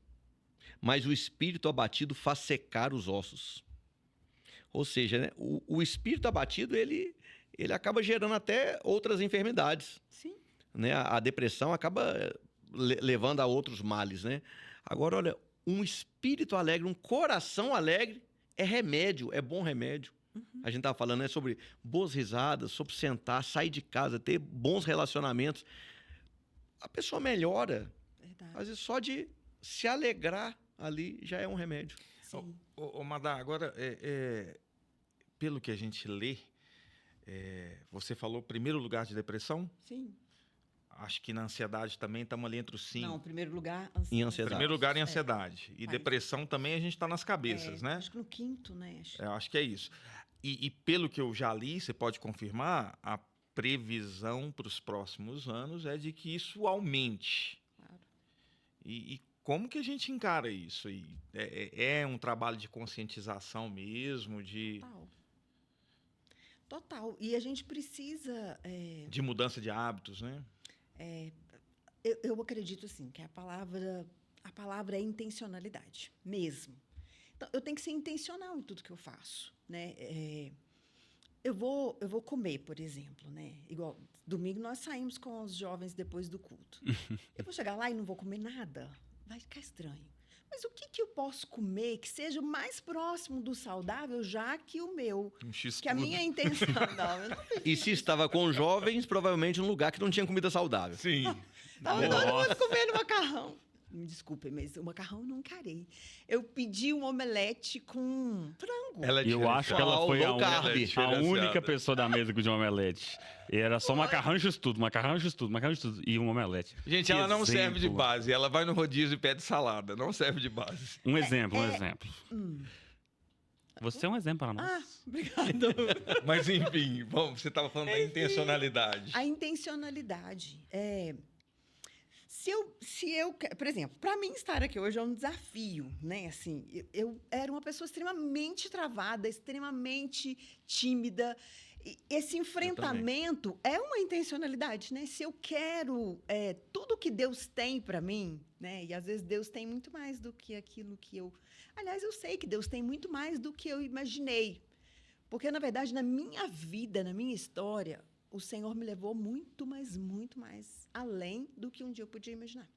mas o espírito abatido faz secar os ossos. Ou seja, né? O espírito abatido, ele acaba gerando até outras enfermidades, Sim. né? A depressão acaba levando a outros males, né? Agora, olha, um espírito alegre, um coração alegre é remédio, é bom remédio. A gente estava falando, né, sobre boas risadas, sobre sentar, sair de casa, ter bons relacionamentos. A pessoa melhora. Verdade. Às vezes só de se alegrar ali já é um remédio. Sim. Ô Madá, agora, pelo que a gente lê, você falou primeiro lugar de depressão? Sim. Acho que na ansiedade também estamos ali entre os 5. Não, em primeiro lugar, Em ansiedade. Primeiro lugar em É. ansiedade. E Mas- depressão também a gente está nas cabeças, né? Acho que no quinto, né? Acho que é isso. E pelo que eu já li, você pode confirmar, a previsão para os próximos anos é de que isso aumente. Claro. E como que a gente encara isso aí? É um trabalho de conscientização mesmo, Total. E a gente precisa... de mudança de hábitos, né? Eu acredito, assim, que a palavra é intencionalidade, mesmo. Então, eu tenho que ser intencional em tudo que eu faço, né? Eu vou comer, por exemplo, né? Igual, domingo nós saímos com os jovens depois do culto. Eu vou chegar lá e não vou comer nada? Vai ficar estranho. Mas o que eu posso comer que seja o mais próximo do saudável, já que o meu? Um X Que a minha intenção... Não, eu não E se estava com jovens, provavelmente num lugar que não tinha comida saudável. Sim. Tava todo mundo comendo macarrão. Me desculpem, mas o macarrão eu não encarei. Eu pedi um omelete com frango. Ela é E eu acho que ela Qual foi low carb? a única pessoa da mesa que pediu um omelete. E era só macarrão e x-tudo, macarrão e x-tudo, macarrão e x-tudo. E um omelete. Gente, Que ela não serve de exemplo. base. Ela vai no rodízio e pede salada. Não serve de base. Um exemplo. Você é um exemplo para nós. Ah, obrigada. Mas, enfim, você estava falando da intencionalidade. A intencionalidade. Se eu, por exemplo, para mim estar aqui hoje é um desafio, né? Assim, eu era uma pessoa extremamente travada, extremamente tímida. E esse enfrentamento é uma intencionalidade, né? Se eu quero tudo que Deus tem para mim, né? E às vezes Deus tem muito mais do que aquilo que eu... Aliás, eu sei que Deus tem muito mais do que eu imaginei. Porque, na verdade, na minha vida, na minha história, o Senhor me levou muito mais além do que um dia eu podia imaginar.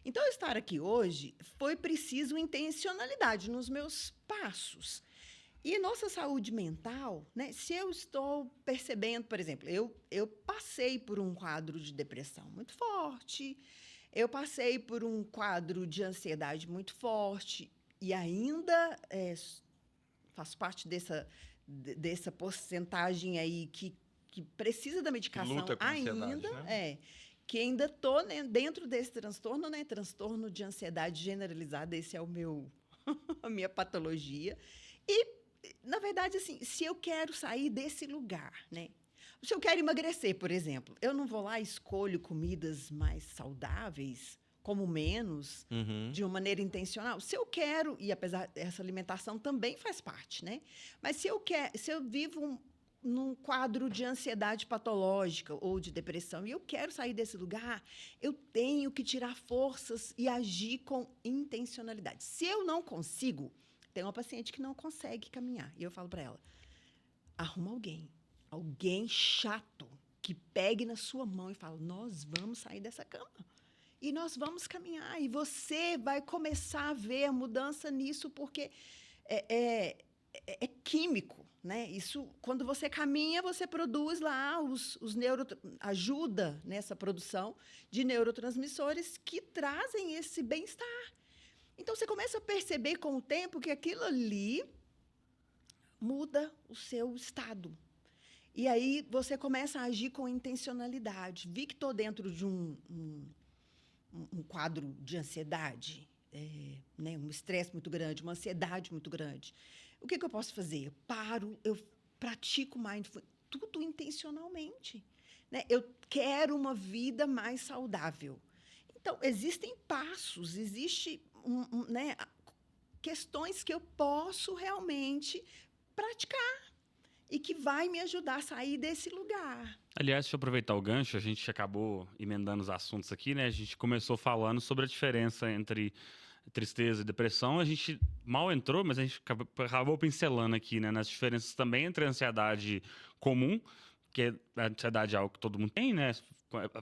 Então, estar aqui hoje foi preciso intencionalidade nos meus passos. E nossa saúde mental, né? Se eu estou percebendo, por exemplo, eu passei por um quadro de depressão muito forte, eu passei por um quadro de ansiedade muito forte e ainda faço parte dessa porcentagem aí que precisa da medicação luta com a ansiedade, ainda, né? que ainda estou dentro desse transtorno, né? Transtorno de ansiedade generalizada, esse é a minha patologia. E, na verdade, assim, se eu quero sair desse lugar, né? Se eu quero emagrecer, por exemplo, eu não vou lá e escolho comidas mais saudáveis, como menos, de uma maneira intencional. Se eu quero, e apesar dessa alimentação também faz parte, né? Mas se eu vivo num quadro de ansiedade patológica ou de depressão e eu quero sair desse lugar, eu tenho que tirar forças e agir com intencionalidade. Se eu não consigo, tem uma paciente que não consegue caminhar e eu falo para ela: arruma alguém chato que pegue na sua mão e fala: nós vamos sair dessa cama. E nós vamos caminhar. E você vai começar a ver a mudança nisso, porque é químico, né? Isso, quando você caminha, você produz lá ajuda nessa produção de neurotransmissores que trazem esse bem-estar. Então, você começa a perceber com o tempo que aquilo ali muda o seu estado. E aí, você começa a agir com intencionalidade. Vi que estou dentro de um quadro de ansiedade, né, um estresse muito grande, uma ansiedade muito grande. O que eu posso fazer? Eu paro, eu pratico mindfulness, tudo intencionalmente. Né? Eu quero uma vida mais saudável. Então, existem passos, existem né, questões que eu posso realmente praticar e que vai me ajudar a sair desse lugar. Aliás, deixa eu aproveitar o gancho, a gente acabou emendando os assuntos aqui, né? A gente começou falando sobre a diferença entre tristeza e depressão. A gente mal entrou, mas a gente acabou pincelando aqui, né? Nas diferenças também entre a ansiedade comum, que a ansiedade é algo que todo mundo tem, né?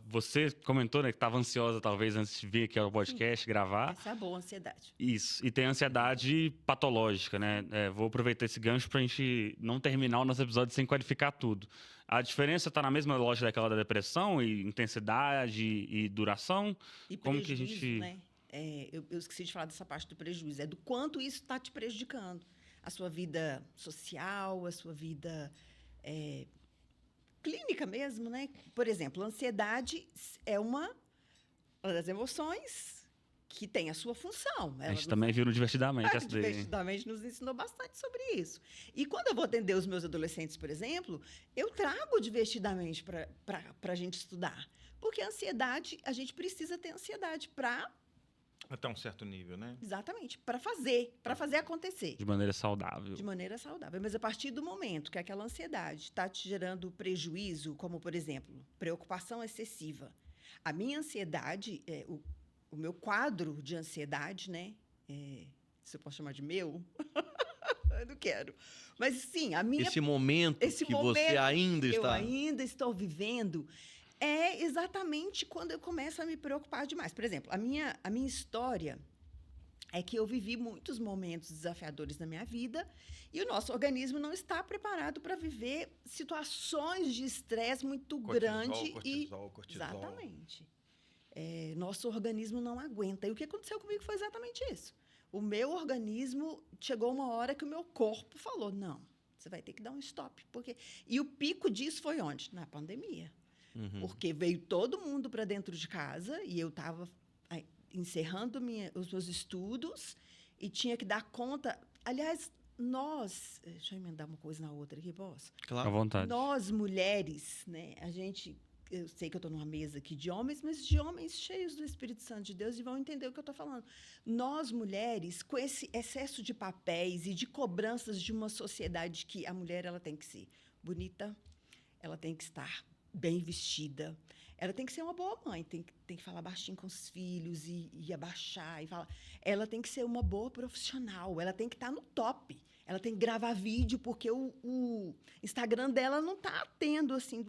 Você comentou, né, que estava ansiosa talvez antes de vir aqui ao podcast gravar. Essa é a boa ansiedade. Isso, e tem a ansiedade patológica, né? Vou aproveitar esse gancho para a gente não terminar o nosso episódio sem qualificar tudo. A diferença está na mesma lógica daquela da depressão, e intensidade e duração? E como prejuízo, que a gente... né? Eu esqueci de falar dessa parte do prejuízo. É do quanto isso está te prejudicando. A sua vida social, a sua vida clínica mesmo, né? Por exemplo, a ansiedade é uma das emoções que tem a sua função. A gente também viu no Divertidamente. Divertidamente nos ensinou bastante sobre isso. E quando eu vou atender os meus adolescentes, por exemplo, eu trago Divertidamente para a gente estudar. Porque a ansiedade, a gente precisa ter ansiedade para... Até um certo nível, né? Exatamente, para fazer acontecer. De maneira saudável. De maneira saudável. Mas a partir do momento que aquela ansiedade está te gerando prejuízo, como, por exemplo, preocupação excessiva. A minha ansiedade, o meu quadro de ansiedade, né? Se eu posso chamar de meu? Eu não quero. Mas, sim, a minha... Esse momento que você ainda está... Eu ainda estou vivendo... é exatamente quando eu começo a me preocupar demais. Por exemplo, a minha história é que eu vivi muitos momentos desafiadores na minha vida e o nosso organismo não está preparado para viver situações de estresse muito grande. Cortisol. Exatamente. Nosso organismo não aguenta. E o que aconteceu comigo foi exatamente isso. O meu organismo, chegou uma hora que o meu corpo falou, não, você vai ter que dar um stop. E o pico disso foi onde? Na pandemia. Porque veio todo mundo para dentro de casa e eu estava encerrando os meus estudos e tinha que dar conta. Aliás, deixa eu emendar uma coisa na outra aqui, posso? Claro. À vontade. Nós, mulheres, né, eu sei que eu estou numa mesa aqui de homens, mas de homens cheios do Espírito Santo de Deus e vão entender o que eu estou falando. Nós, mulheres, com esse excesso de papéis e de cobranças de uma sociedade que a mulher ela tem que ser bonita, ela tem que estar bem vestida, ela tem que ser uma boa mãe, tem que falar baixinho com os filhos e abaixar e falar. Ela tem que ser uma boa profissional, ela tem que estar no top, ela tem que gravar vídeo porque o Instagram dela não está tendo assim.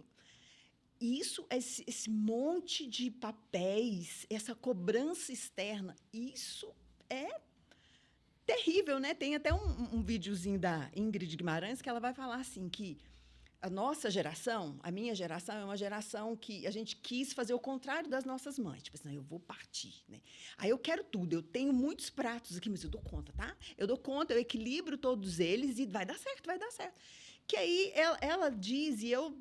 Isso, esse monte de papéis, essa cobrança externa, isso é terrível, né? Tem até um videozinho da Ingrid Guimarães que ela vai falar assim que a nossa geração, a minha geração, é uma geração que a gente quis fazer o contrário das nossas mães. Tipo assim, não, eu vou partir, né? Aí eu quero tudo, eu tenho muitos pratos aqui, mas eu dou conta, tá? Eu dou conta, eu equilibro todos eles e vai dar certo, vai dar certo. Que aí ela diz, e eu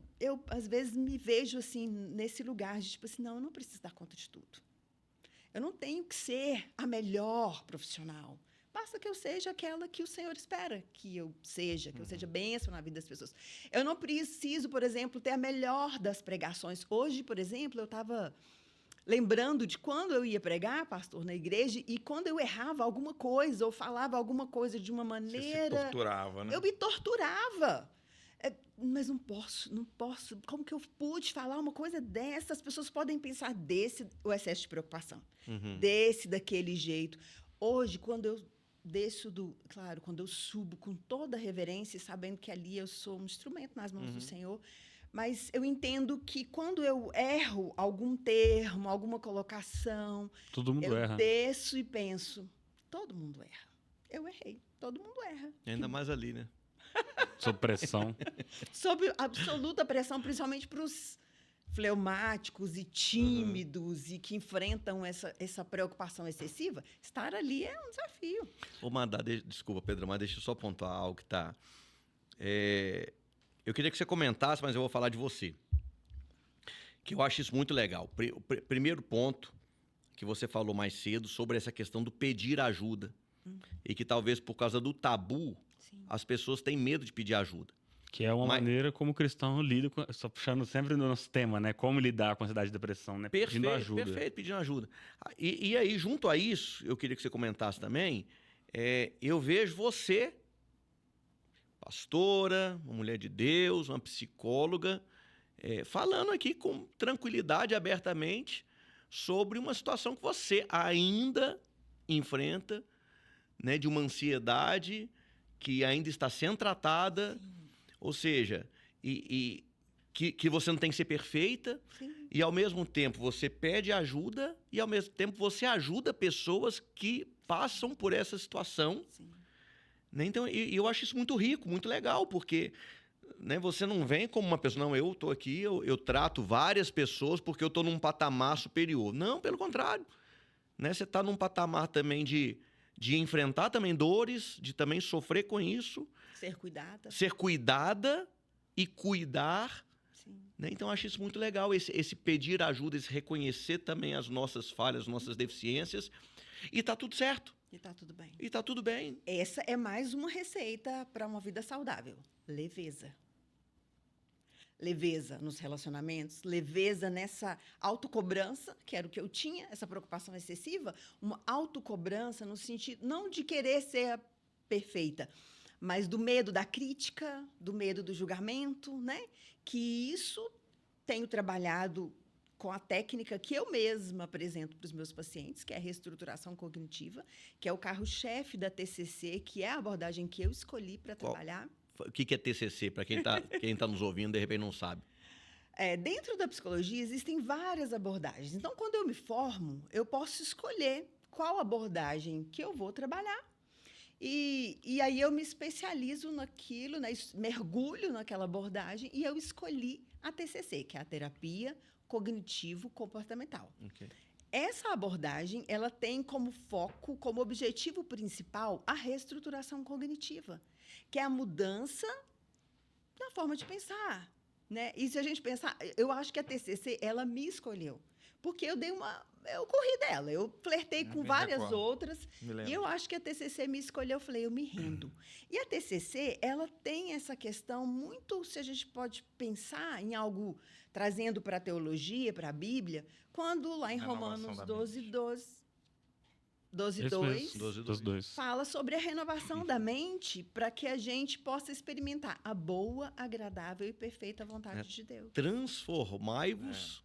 às vezes me vejo assim, nesse lugar de tipo assim, não, eu não preciso dar conta de tudo. Eu não tenho que ser a melhor profissional. Basta que eu seja aquela que o Senhor espera que eu seja bênção na vida das pessoas. Eu não preciso, por exemplo, ter a melhor das pregações. Hoje, por exemplo, eu estava lembrando de quando eu ia pregar, pastor, na igreja, e quando eu errava alguma coisa ou falava alguma coisa de uma maneira... Você se torturava, né? Eu me torturava. Mas não posso. Como que eu pude falar uma coisa dessa? As pessoas podem pensar o excesso de preocupação, daquele jeito. Hoje, quando eu desço quando eu subo com toda a reverência, sabendo que ali eu sou um instrumento nas mãos do Senhor, mas eu entendo que quando eu erro algum termo, alguma colocação, Todo mundo eu erra. desço e penso, todo mundo erra. Eu errei, todo mundo erra. Ainda mais ali, né? Sob pressão. Sob absoluta pressão, principalmente para os fleumáticos e tímidos e que enfrentam essa preocupação excessiva, estar ali é um desafio. Vou mandar, desculpa, Pedro, mas deixa eu só pontuar algo que está... eu queria que você comentasse, mas eu vou falar de você. Que eu acho isso muito legal. Primeiro ponto que você falou mais cedo sobre essa questão do pedir ajuda. E que talvez por causa do tabu, Sim. as pessoas têm medo de pedir ajuda. Que é uma maneira como o cristão lida com... Só puxando sempre no nosso tema, né? Como lidar com a ansiedade e depressão, né? Pedindo ajuda. Perfeito, pedindo ajuda. E aí, junto a isso, eu queria que você comentasse também, eu vejo você, pastora, uma mulher de Deus, uma psicóloga, falando aqui com tranquilidade, abertamente, sobre uma situação que você ainda enfrenta, né, de uma ansiedade que ainda está sendo tratada. Sim. Ou seja, que você não tem que ser perfeita. Sim. E, ao mesmo tempo, você pede ajuda e, ao mesmo tempo, você ajuda pessoas que passam por essa situação. Sim. Né? Então, eu acho isso muito rico, muito legal, porque, né, você não vem como uma pessoa, não, eu estou aqui, eu trato várias pessoas porque eu estou num patamar superior. Não, pelo contrário. Né? Você está num patamar também de enfrentar também dores, de também sofrer com isso. Ser cuidada e cuidar. Sim. Né? Então, eu acho isso muito legal, esse pedir ajuda, esse reconhecer também as nossas falhas, nossas deficiências. E está tudo certo. E está tudo bem. E está tudo bem. Essa é mais uma receita para uma vida saudável. Leveza. Leveza nos relacionamentos, leveza nessa autocobrança, que era o que eu tinha, essa preocupação excessiva, uma autocobrança no sentido não de querer ser perfeita, mas do medo da crítica, do medo do julgamento, né? Que isso tenho trabalhado com a técnica que eu mesma apresento para os meus pacientes, que é a reestruturação cognitiva, que é o carro-chefe da TCC, que é a abordagem que eu escolhi para trabalhar. O que é TCC? Para quem tá nos ouvindo, de repente não sabe. Dentro da psicologia, existem várias abordagens. Então, quando eu me formo, eu posso escolher qual abordagem que eu vou trabalhar. E aí eu me especializo naquilo, né? Mergulho naquela abordagem e eu escolhi a TCC, que é a terapia cognitivo-comportamental. Okay. Essa abordagem, ela tem como foco, como objetivo principal, a reestruturação cognitiva, que é a mudança na forma de pensar, né? E se a gente pensar, eu acho que a TCC, ela me escolheu, porque eu corri dela, eu flertei com várias outras, e eu acho que a TCC me escolheu, eu falei, eu me rendo. E a TCC, ela tem essa questão muito, se a gente pode pensar em algo trazendo para a teologia, para a Bíblia, quando lá em Romanos 12:12, 12, Isso 2, mesmo, 12, dos dois. fala sobre a renovação da mente para que a gente possa experimentar a boa, agradável e perfeita vontade de Deus. Transformai-vos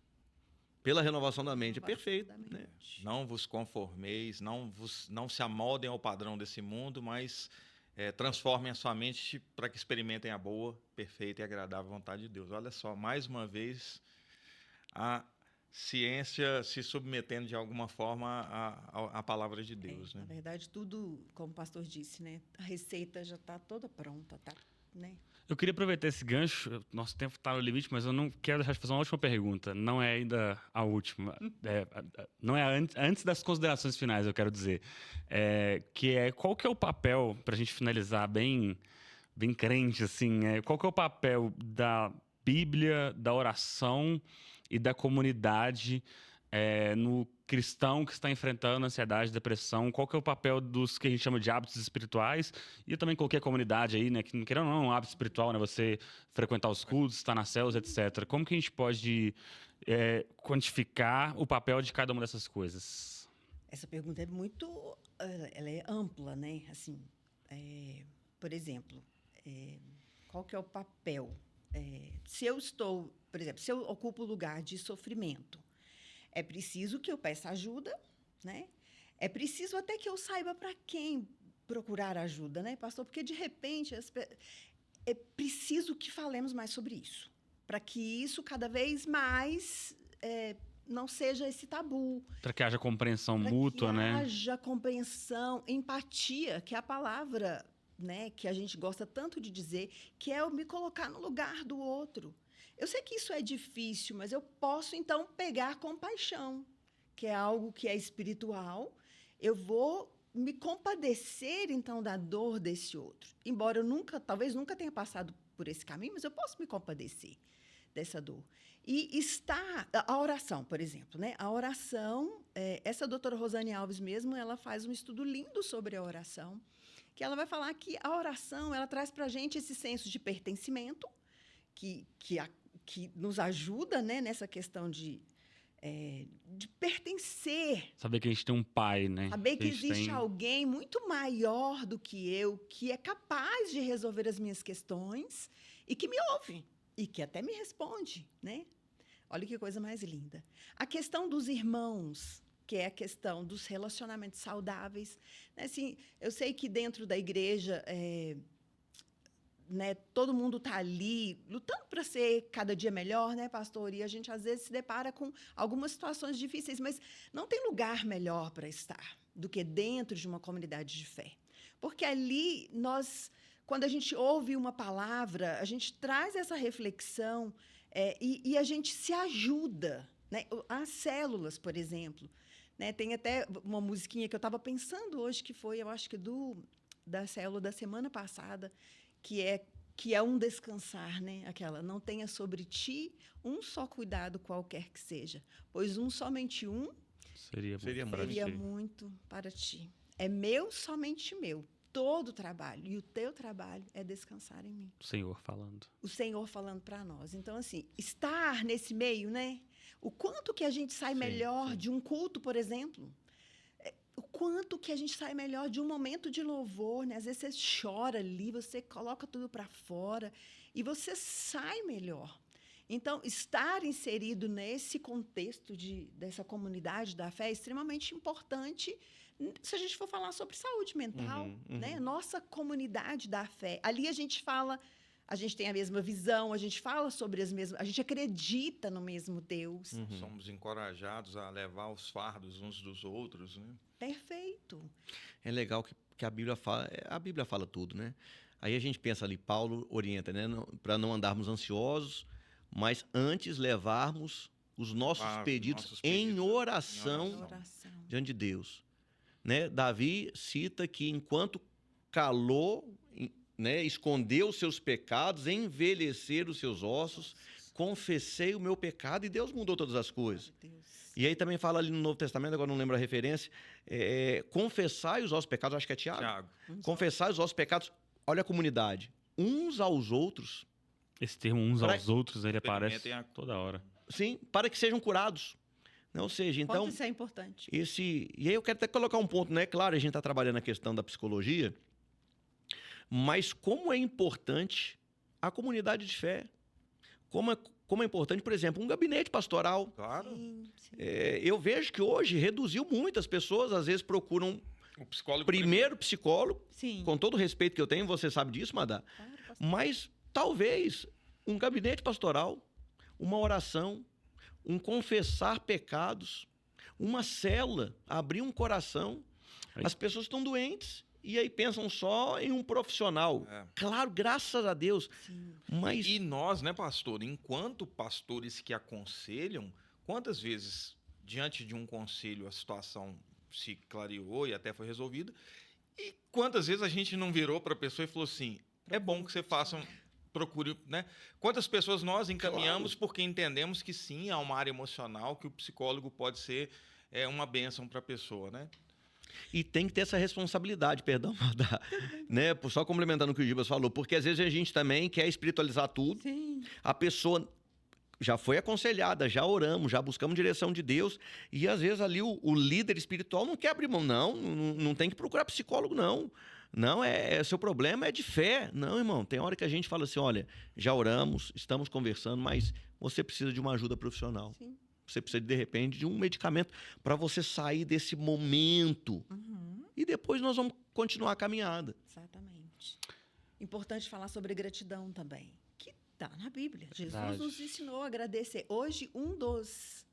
pela renovação da mente. É Renovação perfeito. da Né? mente. Não vos conformeis, não se amoldem ao padrão desse mundo, mas transformem a sua mente para que experimentem a boa, perfeita e agradável vontade de Deus. Olha só, mais uma vez, a ciência se submetendo de alguma forma à palavra de Deus. Na Né? verdade, tudo, como o pastor disse, né? A receita já está toda pronta, tá? Né? Eu queria aproveitar esse gancho, nosso tempo está no limite, mas eu não quero deixar de fazer uma última pergunta. Não é ainda a última. Não é antes das considerações finais, eu quero dizer. Qual que é o papel, para a gente finalizar bem crente, assim, qual que é o papel da Bíblia, da oração e da comunidade no cristão que está enfrentando ansiedade, depressão? Qual que é o papel dos que a gente chama de hábitos espirituais? E eu também coloquei a comunidade aí, né? Que não querendo ou não, é um hábito espiritual, né? Você frequentar os cultos, estar nas células, etc. Como que a gente pode quantificar o papel de cada uma dessas coisas? Essa pergunta é muito, ela é ampla, né? Assim, por exemplo, qual que é o papel? Se eu estou, por exemplo, se eu ocupo o lugar de sofrimento, é preciso que eu peça ajuda, né? É preciso até que eu saiba para quem procurar ajuda, né, pastor? Porque, de repente, é preciso que falemos mais sobre isso, para que isso cada vez mais não seja esse tabu. Para que haja compreensão mútua, né? Para que haja compreensão, empatia, que é a palavra, né, que a gente gosta tanto de dizer, que é eu me colocar no lugar do outro. Eu sei que isso é difícil, mas eu posso, então, pegar compaixão, que é algo que é espiritual. Eu vou me compadecer, então, da dor desse outro. Embora eu talvez nunca tenha passado por esse caminho, mas eu posso me compadecer dessa dor. E a oração, por exemplo, né? A oração, essa doutora Rosane Alves mesmo, ela faz um estudo lindo sobre a oração, que ela vai falar que a oração, ela traz para a gente esse senso de pertencimento, que nos ajuda, né, nessa questão de pertencer. Saber que a gente tem um pai, né? Saber que existe alguém muito maior do que eu, que é capaz de resolver as minhas questões e que me ouve e que até me responde, né? Olha que coisa mais linda. A questão dos irmãos, que é a questão dos relacionamentos saudáveis. Assim, eu sei que dentro da igreja... né, todo mundo está ali lutando para ser cada dia melhor, né, pastor? E a gente, às vezes, se depara com algumas situações difíceis, mas não tem lugar melhor para estar do que dentro de uma comunidade de fé. Porque ali, quando a gente ouve uma palavra, a gente traz essa reflexão e a gente se ajuda. Né? As células, por exemplo. Né? Tem até uma musiquinha que eu estava pensando hoje, que foi, eu acho que da célula da semana passada, que é um descansar, né? Aquela, não tenha sobre ti um só cuidado qualquer que seja, pois somente um seria muito para ti. É meu, somente meu, todo o trabalho, e o teu trabalho é descansar em mim. O Senhor falando. O Senhor falando para nós. Então, assim, estar nesse meio, né? O quanto que a gente sai melhor de um culto, por exemplo. O quanto que a gente sai melhor de um momento de louvor, né? Às vezes você chora ali, você coloca tudo para fora e você sai melhor. Então, estar inserido nesse contexto dessa comunidade da fé é extremamente importante se a gente for falar sobre saúde mental, né? Nossa comunidade da fé. Ali a gente fala, a gente tem a mesma visão, a gente fala sobre a gente acredita no mesmo Deus. Somos encorajados a levar os fardos uns dos outros, né? Perfeito. É legal que a Bíblia fala tudo, né? Aí a gente pensa ali, Paulo orienta, né? Para não andarmos ansiosos, mas antes levarmos os nossos pedidos em oração diante de Deus. Né? Davi cita que enquanto calou, né, escondeu os seus pecados, envelheceram os seus ossos, confessei o meu pecado e Deus mudou todas as coisas. E aí também fala ali no Novo Testamento, agora não lembro a referência, confessai os vossos pecados, acho que é Tiago. Confessai os vossos pecados, olha a comunidade, uns aos outros. Esse termo uns aos outros, ele aparece toda hora. Sim, para que sejam curados. Né? Ou seja, Quanto então, isso é importante. e aí eu quero até colocar um ponto, né? Claro, a gente está trabalhando a questão da psicologia, mas como é importante a comunidade de fé. Como é importante, por exemplo, um gabinete pastoral. Claro. Sim, sim. Eu vejo que hoje reduziu muito. As pessoas, às vezes, procuram O psicólogo primeiro psicólogo, Sim. com todo o respeito que eu tenho, você sabe disso, Madá. Claro, pastor. Mas talvez um gabinete pastoral, uma oração, um confessar pecados, uma célula, abrir um coração. Aí. As pessoas estão doentes e aí pensam só em um profissional. É. Claro, graças a Deus. Sim. Mas E nós, né, pastor, enquanto pastores que aconselham, quantas vezes, diante de um conselho, a situação se clareou e até foi resolvida, e quantas vezes a gente não virou para a pessoa e falou assim, é bom que você faça, procure, né? Quantas pessoas nós encaminhamos porque entendemos que sim, há uma área emocional, que o psicólogo pode ser uma bênção para a pessoa, né? E tem que ter essa responsabilidade, perdão, Madá, né? Só complementando o que o Gibas falou, porque às vezes a gente também quer espiritualizar tudo. Sim. A pessoa já foi aconselhada, já oramos, já buscamos direção de Deus, e às vezes ali o líder espiritual não quer abrir mão, não tem que procurar psicólogo, não. Não, seu problema é de fé. Não, irmão, tem hora que a gente fala assim, olha, já oramos, estamos conversando, mas você precisa de uma ajuda profissional. Sim. Você precisa, de repente, de um medicamento para você sair desse momento. Uhum. E depois nós vamos continuar a caminhada. Exatamente. Importante falar sobre gratidão também, que está na Bíblia. Jesus Verdade. nos ensinou a agradecer. Hoje, um dos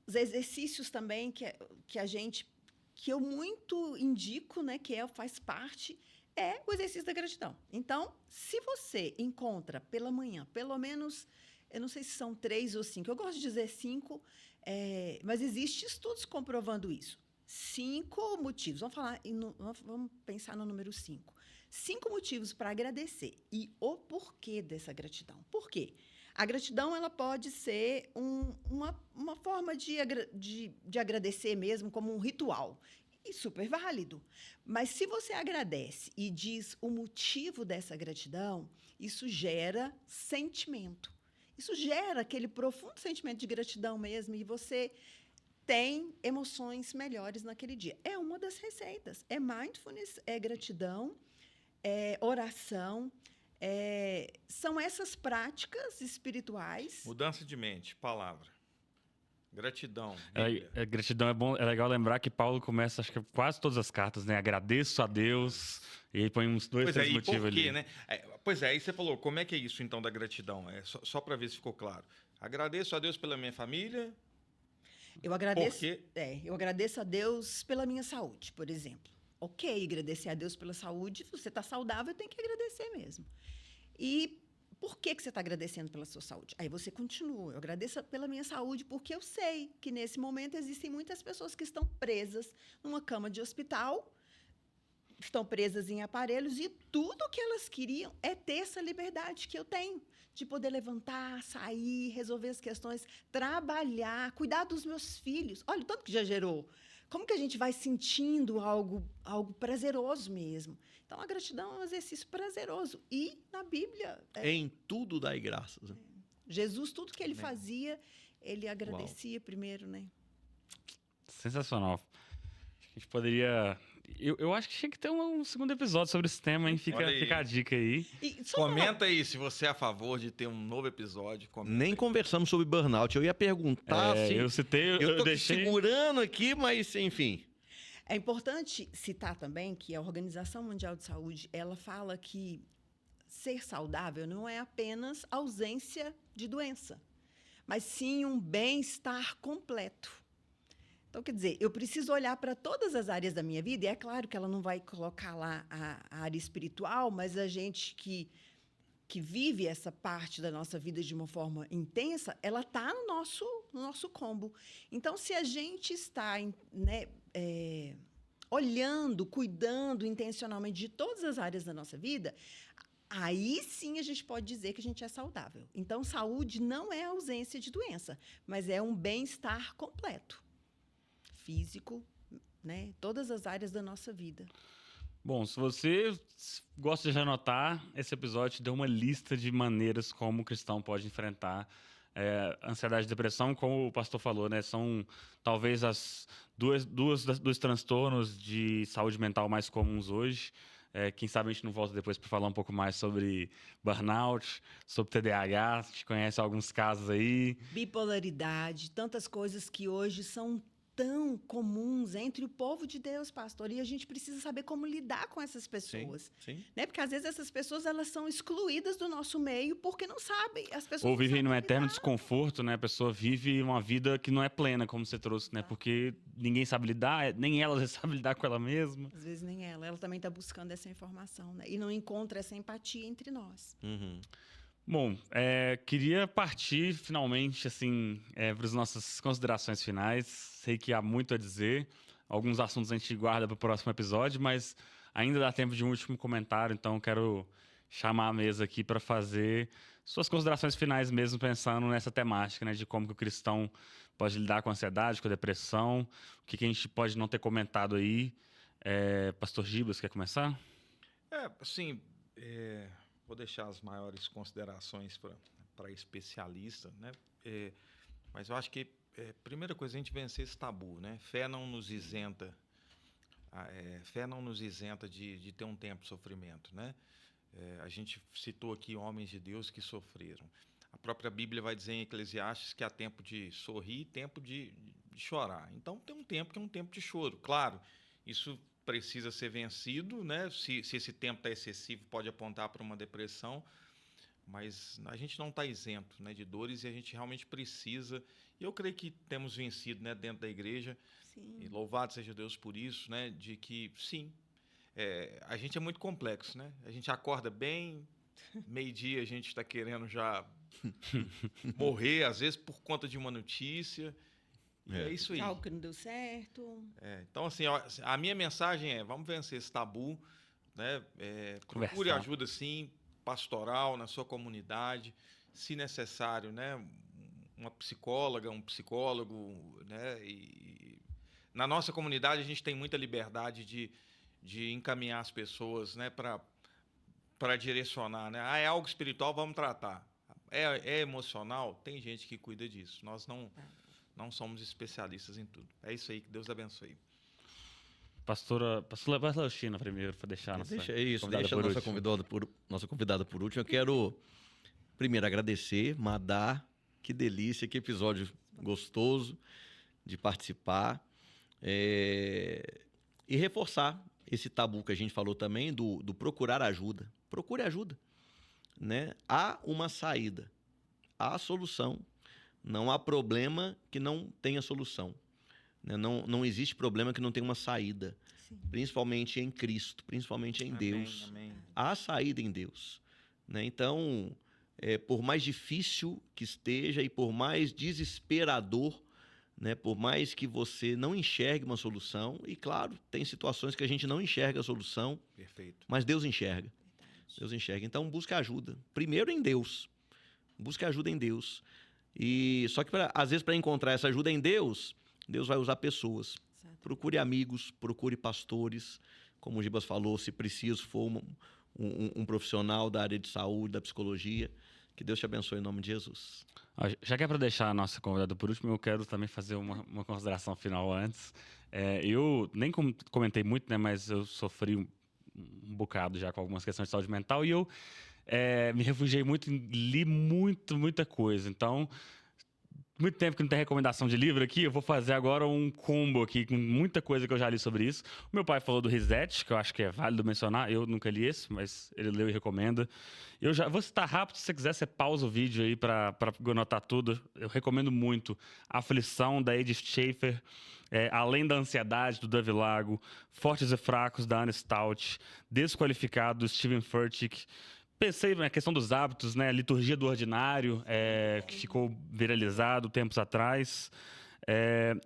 exercícios também que eu muito indico, né, faz parte, é o exercício da gratidão. Então, se você encontra pela manhã, pelo menos, eu não sei se são 3 ou 5, eu gosto de dizer 5, mas existem estudos comprovando isso. 5 motivos. Vamos pensar no número 5. 5 motivos para agradecer e o porquê dessa gratidão. Por quê? A gratidão ela pode ser uma forma de agradecer mesmo, como um ritual. E super válido. Mas se você agradece e diz o motivo dessa gratidão, isso gera sentimento. Isso gera aquele profundo sentimento de gratidão mesmo, e você tem emoções melhores naquele dia. É uma das receitas. É mindfulness, é gratidão, é oração, são essas práticas espirituais. Mudança de mente, palavra. Gratidão. Gratidão é bom, é legal lembrar que Paulo começa, acho que quase todas as cartas, né? Agradeço a Deus, e aí põe uns 2, 3 motivos por quê, ali. né? Pois é, aí você falou, como é que é isso então da gratidão? Só para ver se ficou claro. Agradeço a Deus pela minha família. Eu agradeço, Por quê? eu agradeço a Deus pela minha saúde, por exemplo. Ok, agradecer a Deus pela saúde, se você está saudável, tem que agradecer mesmo. E por que você está agradecendo pela sua saúde? Aí você continua. Eu agradeço pela minha saúde porque eu sei que, nesse momento, existem muitas pessoas que estão presas numa cama de hospital, estão presas em aparelhos, e tudo o que elas queriam é ter essa liberdade que eu tenho, de poder levantar, sair, resolver as questões, trabalhar, cuidar dos meus filhos. Olha o tanto que já gerou. Como que a gente vai sentindo algo prazeroso mesmo? Então, a gratidão é um exercício prazeroso. E, na Bíblia... Em tudo dai graças. Né? Jesus, tudo que ele fazia, ele agradecia primeiro, né? Sensacional. A gente poderia... Eu acho que tinha que ter um segundo episódio sobre esse tema, hein? Fica a dica aí. E só Comenta aí se você é a favor de ter um novo episódio. Nem conversamos sobre burnout. Eu ia perguntar se... Eu citei, Eu tô deixei... segurando aqui, mas enfim. É importante citar também que a Organização Mundial de Saúde, ela fala que ser saudável não é apenas ausência de doença, mas sim um bem-estar completo. Então, quer dizer, eu preciso olhar para todas as áreas da minha vida, e é claro que ela não vai colocar lá a área espiritual, mas a gente que vive essa parte da nossa vida de uma forma intensa, ela está no nosso combo. Então, se a gente está, né, olhando, cuidando intencionalmente de todas as áreas da nossa vida, aí sim a gente pode dizer que a gente é saudável. Então, saúde não é ausência de doença, mas é um bem-estar completo. Físico, né? Todas as áreas da nossa vida. Bom, se você gosta de anotar, esse episódio te deu uma lista de maneiras como o cristão pode enfrentar Ansiedade e depressão, como o pastor falou, né? São talvez as dos transtornos de saúde mental mais comuns hoje. Quem sabe a gente não volta depois para falar um pouco mais sobre burnout, sobre TDAH, a gente conhece alguns casos aí. Bipolaridade, tantas coisas que hoje são tão comuns entre o povo de Deus, pastor, e a gente precisa saber como lidar com essas pessoas, Sim. né? Porque às vezes essas pessoas elas são excluídas do nosso meio porque não sabem, as pessoas Ou não vivem sabem num eterno lidar. desconforto, né? A pessoa vive uma vida que não é plena, como você trouxe, né? Porque ninguém sabe lidar, nem ela sabe lidar com ela mesma. Às vezes nem ela também está buscando essa informação, né? E não encontra essa empatia entre nós. Uhum. Bom, queria partir finalmente assim para as nossas considerações finais. Sei que há muito a dizer, alguns assuntos a gente guarda para o próximo episódio, mas ainda dá tempo de um último comentário, então quero chamar a mesa aqui para fazer suas considerações finais mesmo pensando nessa temática, né, de como que o cristão pode lidar com a ansiedade, com a depressão, o que a gente pode não ter comentado aí. Pastor Gibas, quer começar? Assim, vou deixar as maiores considerações para especialista, né? Mas eu acho que primeira coisa é a gente vencer esse tabu, né? Fé não nos isenta, de ter um tempo de sofrimento, né? A gente citou aqui homens de Deus que sofreram. A própria Bíblia vai dizer em Eclesiastes que há tempo de sorrir e tempo de chorar. Então tem um tempo que é um tempo de choro. Claro, isso precisa ser vencido, né? Se esse tempo está excessivo, pode apontar para uma depressão, mas a gente não está isento, né, de dores e a gente realmente precisa. E eu creio que temos vencido, né, dentro da igreja. Sim. E louvado seja Deus por isso, né, de que sim, a gente é muito complexo, né? A gente acorda bem, meio-dia a gente está querendo já morrer, às vezes por conta de uma notícia. E é isso aí. Algo que não deu certo. Então, assim, a minha mensagem é: vamos vencer esse tabu, né? Procure Conversar. ajuda, sim, pastoral na sua comunidade, se necessário, né? Uma psicóloga, um psicólogo, né? E na nossa comunidade a gente tem muita liberdade de encaminhar as pessoas, né? Para direcionar, né? É algo espiritual, vamos tratar. É emocional, tem gente que cuida disso. Nós não somos especialistas em tudo. É isso aí, que Deus abençoe. Pastora Laustina primeiro, para deixar nossa Deixa isso, convidada deixa por a último. nossa convidada por último. Eu quero primeiro agradecer, Madá, que delícia, que episódio gostoso de participar. E reforçar esse tabu que a gente falou também do procurar ajuda. Procure ajuda, né? Há uma saída, há solução. Não há problema que não tenha solução, né? Não existe problema que não tenha uma saída. Sim. Principalmente em Cristo, principalmente em Deus. Amém. Há saída em Deus, né? Então, por mais difícil que esteja e por mais desesperador, né? Por mais que você não enxergue uma solução, e claro, tem situações que a gente não enxerga a solução, Perfeito. mas Deus enxerga. Deus enxerga. Então, busque ajuda. Primeiro em Deus. Busque ajuda em Deus. E só que às vezes para encontrar essa ajuda em Deus, Deus vai usar pessoas. Exato. Procure amigos, procure pastores, como o Gibas falou, se preciso for um profissional da área de saúde, da psicologia. Que Deus te abençoe em nome de Jesus. Já que é para deixar a nossa convidada por último, eu quero também fazer uma consideração final antes. Eu nem comentei muito, né, mas eu sofri um bocado já com algumas questões de saúde mental e eu me refugiei muito, li muita coisa. Então, muito tempo que não tem recomendação de livro aqui, eu vou fazer agora um combo aqui com muita coisa que eu já li sobre isso. O meu pai falou do Reset, que eu acho que é válido mencionar. Eu nunca li esse, mas ele leu e recomenda. Eu já vou citar rápido, se você quiser, você pausa o vídeo aí para anotar tudo. Eu recomendo muito Aflição, da Edith Schaefer, Além da Ansiedade, do Davi Lago, Fortes e Fracos, da Anne Stout, Desqualificado, do Steven Furtick. Pensei na questão dos hábitos, né? Liturgia do Ordinário, que ficou viralizado tempos atrás.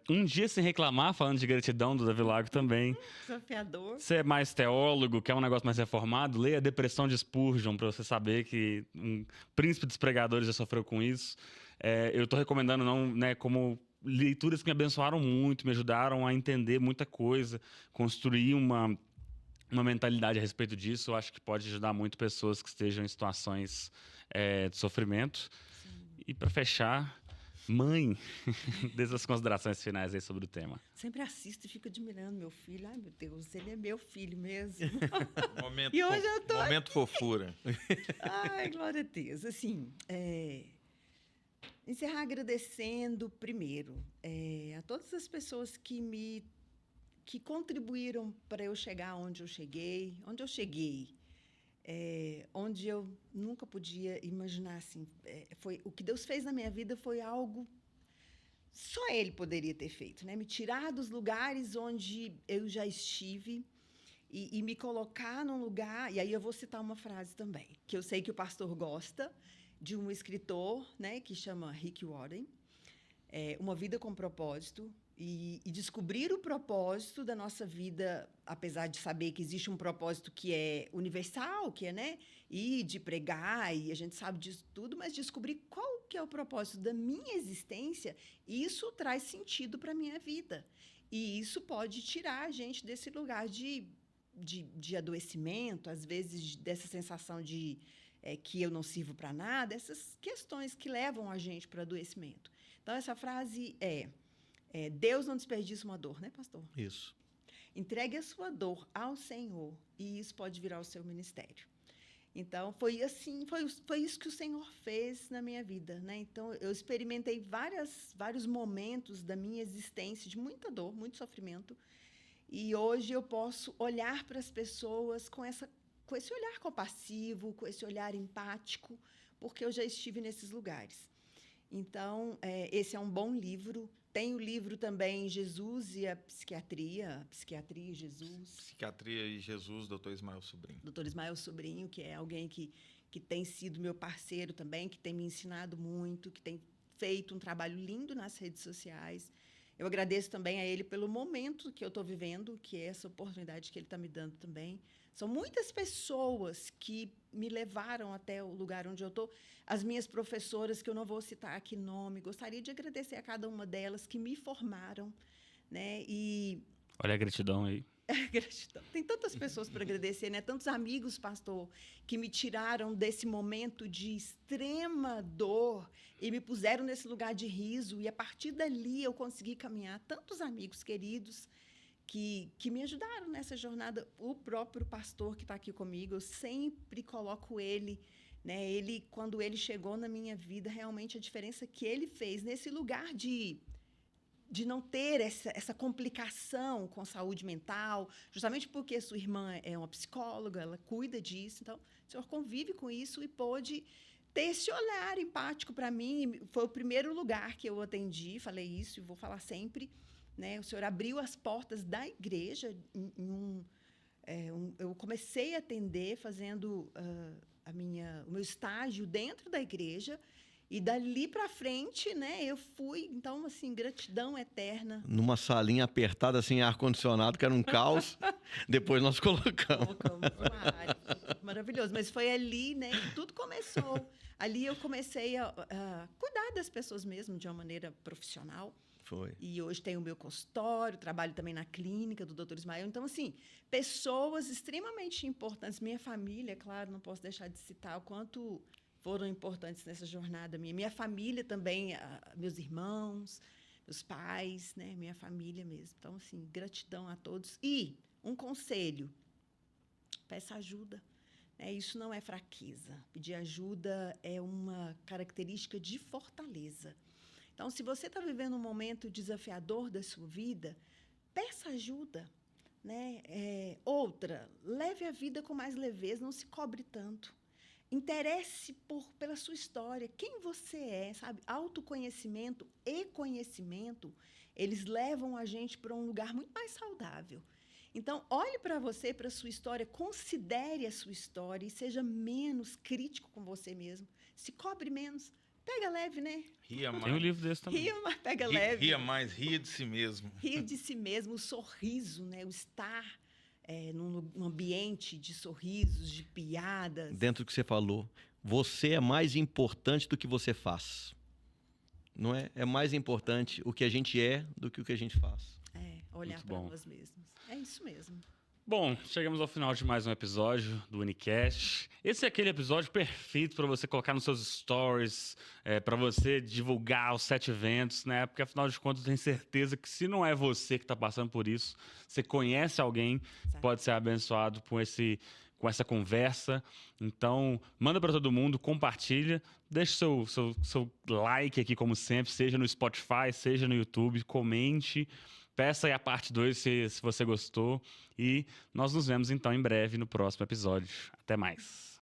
Um Dia Sem Reclamar, falando de gratidão, do Davi Lago também. Desafiador. Você é mais teólogo, quer um negócio mais reformado, leia Depressão de Spurgeon, para você saber que um príncipe dos pregadores já sofreu com isso. Eu estou recomendando, como leituras que me abençoaram muito, me ajudaram a entender muita coisa, construir uma mentalidade a respeito disso. Eu acho que pode ajudar muito pessoas que estejam em situações de sofrimento. Sim. E para fechar, mãe, desde as considerações finais aí sobre o tema. Sempre assisto e fico admirando meu filho. Ai, meu Deus, ele é meu filho mesmo. Momento, E hoje eu tô momento fofura. Ai, glória a Deus. Assim, encerrar agradecendo primeiro a todas as pessoas que contribuíram para eu chegar onde eu cheguei, onde eu nunca podia imaginar assim. Foi o que Deus fez na minha vida foi algo só Ele poderia ter feito, né? Me tirar dos lugares onde eu já estive e me colocar num lugar. E aí eu vou citar uma frase também, que eu sei que o pastor gosta, de um escritor, né, que chama Rick Warren, Uma Vida com Propósito. E descobrir o propósito da nossa vida, apesar de saber que existe um propósito que é universal, que é, né, ir de pregar, e a gente sabe disso tudo, mas descobrir qual que é o propósito da minha existência, isso traz sentido para a minha vida. E isso pode tirar a gente desse lugar de adoecimento, às vezes dessa sensação de que eu não sirvo para nada, essas questões que levam a gente para o adoecimento. Então, essa frase Deus não desperdiça uma dor, né, pastor? Isso. Entregue a sua dor ao Senhor e isso pode virar o seu ministério. Então, foi assim, foi isso que o Senhor fez na minha vida, né? Então, eu experimentei vários momentos da minha existência de muita dor, muito sofrimento, e hoje eu posso olhar para as pessoas com esse olhar compassivo, com esse olhar empático, porque eu já estive nesses lugares. Então, esse é um bom livro. Tem o livro também Jesus e a Psiquiatria e Jesus. Psiquiatria e Jesus, Dr. Ismael Sobrinho. Dr. Ismael Sobrinho, que é alguém que tem sido meu parceiro também, que tem me ensinado muito, que tem feito um trabalho lindo nas redes sociais. Eu agradeço também a ele pelo momento que eu estou vivendo, que é essa oportunidade que ele está me dando também. São muitas pessoas que me levaram até o lugar onde eu estou. As minhas professoras, que eu não vou citar aqui nome, gostaria de agradecer a cada uma delas que me formaram, né? E Olha a gratidão aí. gratidão. Tem tantas pessoas para agradecer, né? Tantos amigos, pastor, que me tiraram desse momento de extrema dor e me puseram nesse lugar de riso. E a partir dali eu consegui caminhar. Tantos amigos queridos que me ajudaram nessa jornada. O próprio pastor que está aqui comigo, eu sempre coloco ele, né? Quando ele chegou na minha vida, realmente a diferença que ele fez nesse lugar de não ter essa complicação com saúde mental, justamente porque sua irmã é uma psicóloga, ela cuida disso. Então, o senhor convive com isso e pôde ter esse olhar empático para mim. Foi o primeiro lugar que eu atendi, falei isso e vou falar sempre, né? O senhor abriu as portas da igreja. Eu comecei a atender fazendo o meu estágio dentro da igreja. E dali para frente, né, eu fui, então, assim, gratidão eterna. Numa salinha apertada, sem ar-condicionado, que era um caos, depois nós colocamos. Colocamos uma área, maravilhoso. Mas foi ali, né, que tudo começou. Ali eu comecei a cuidar das pessoas mesmo, de uma maneira profissional. Foi. E hoje tenho o meu consultório, trabalho também na clínica do Dr. Ismael. Então, assim, pessoas extremamente importantes. Minha família, claro, não posso deixar de citar o quanto foram importantes nessa jornada minha. Minha família também, meus irmãos, meus pais, né? Minha família mesmo. Então, assim, gratidão a todos. E um conselho, peça ajuda. Isso não é fraqueza. Pedir ajuda é uma característica de fortaleza. Então, se você está vivendo um momento desafiador da sua vida, peça ajuda, né? Outra, leve a vida com mais leveza, não se cobre tanto. Interesse pela sua história, quem você é, sabe? Autoconhecimento e conhecimento, eles levam a gente para um lugar muito mais saudável. Então, olhe para você, para a sua história, considere a sua história e seja menos crítico com você mesmo. Se cobre menos. Pega leve, né? Ria mais. Tem um livro desse também. Ria, mas pega leve. Ria mais, ria de si mesmo. Ria de si mesmo, o sorriso, né? O estar num ambiente de sorrisos, de piadas. Dentro do que você falou, você é mais importante do que você faz. Não é? É mais importante o que a gente é do que o que a gente faz. Olhar Muito para bom. nós mesmos. É isso mesmo. Bom, chegamos ao final de mais um episódio do Unicast. Esse é aquele episódio perfeito para você colocar nos seus stories, para você divulgar os 7 eventos, né? Porque afinal de contas, eu tenho certeza que se não é você que está passando por isso, você conhece alguém que pode ser abençoado com essa conversa. Então, manda para todo mundo, compartilha, deixa seu like aqui, como sempre, seja no Spotify, seja no YouTube, comente. Peça aí a parte 2 se você gostou. E nós nos vemos então em breve no próximo episódio. Até mais.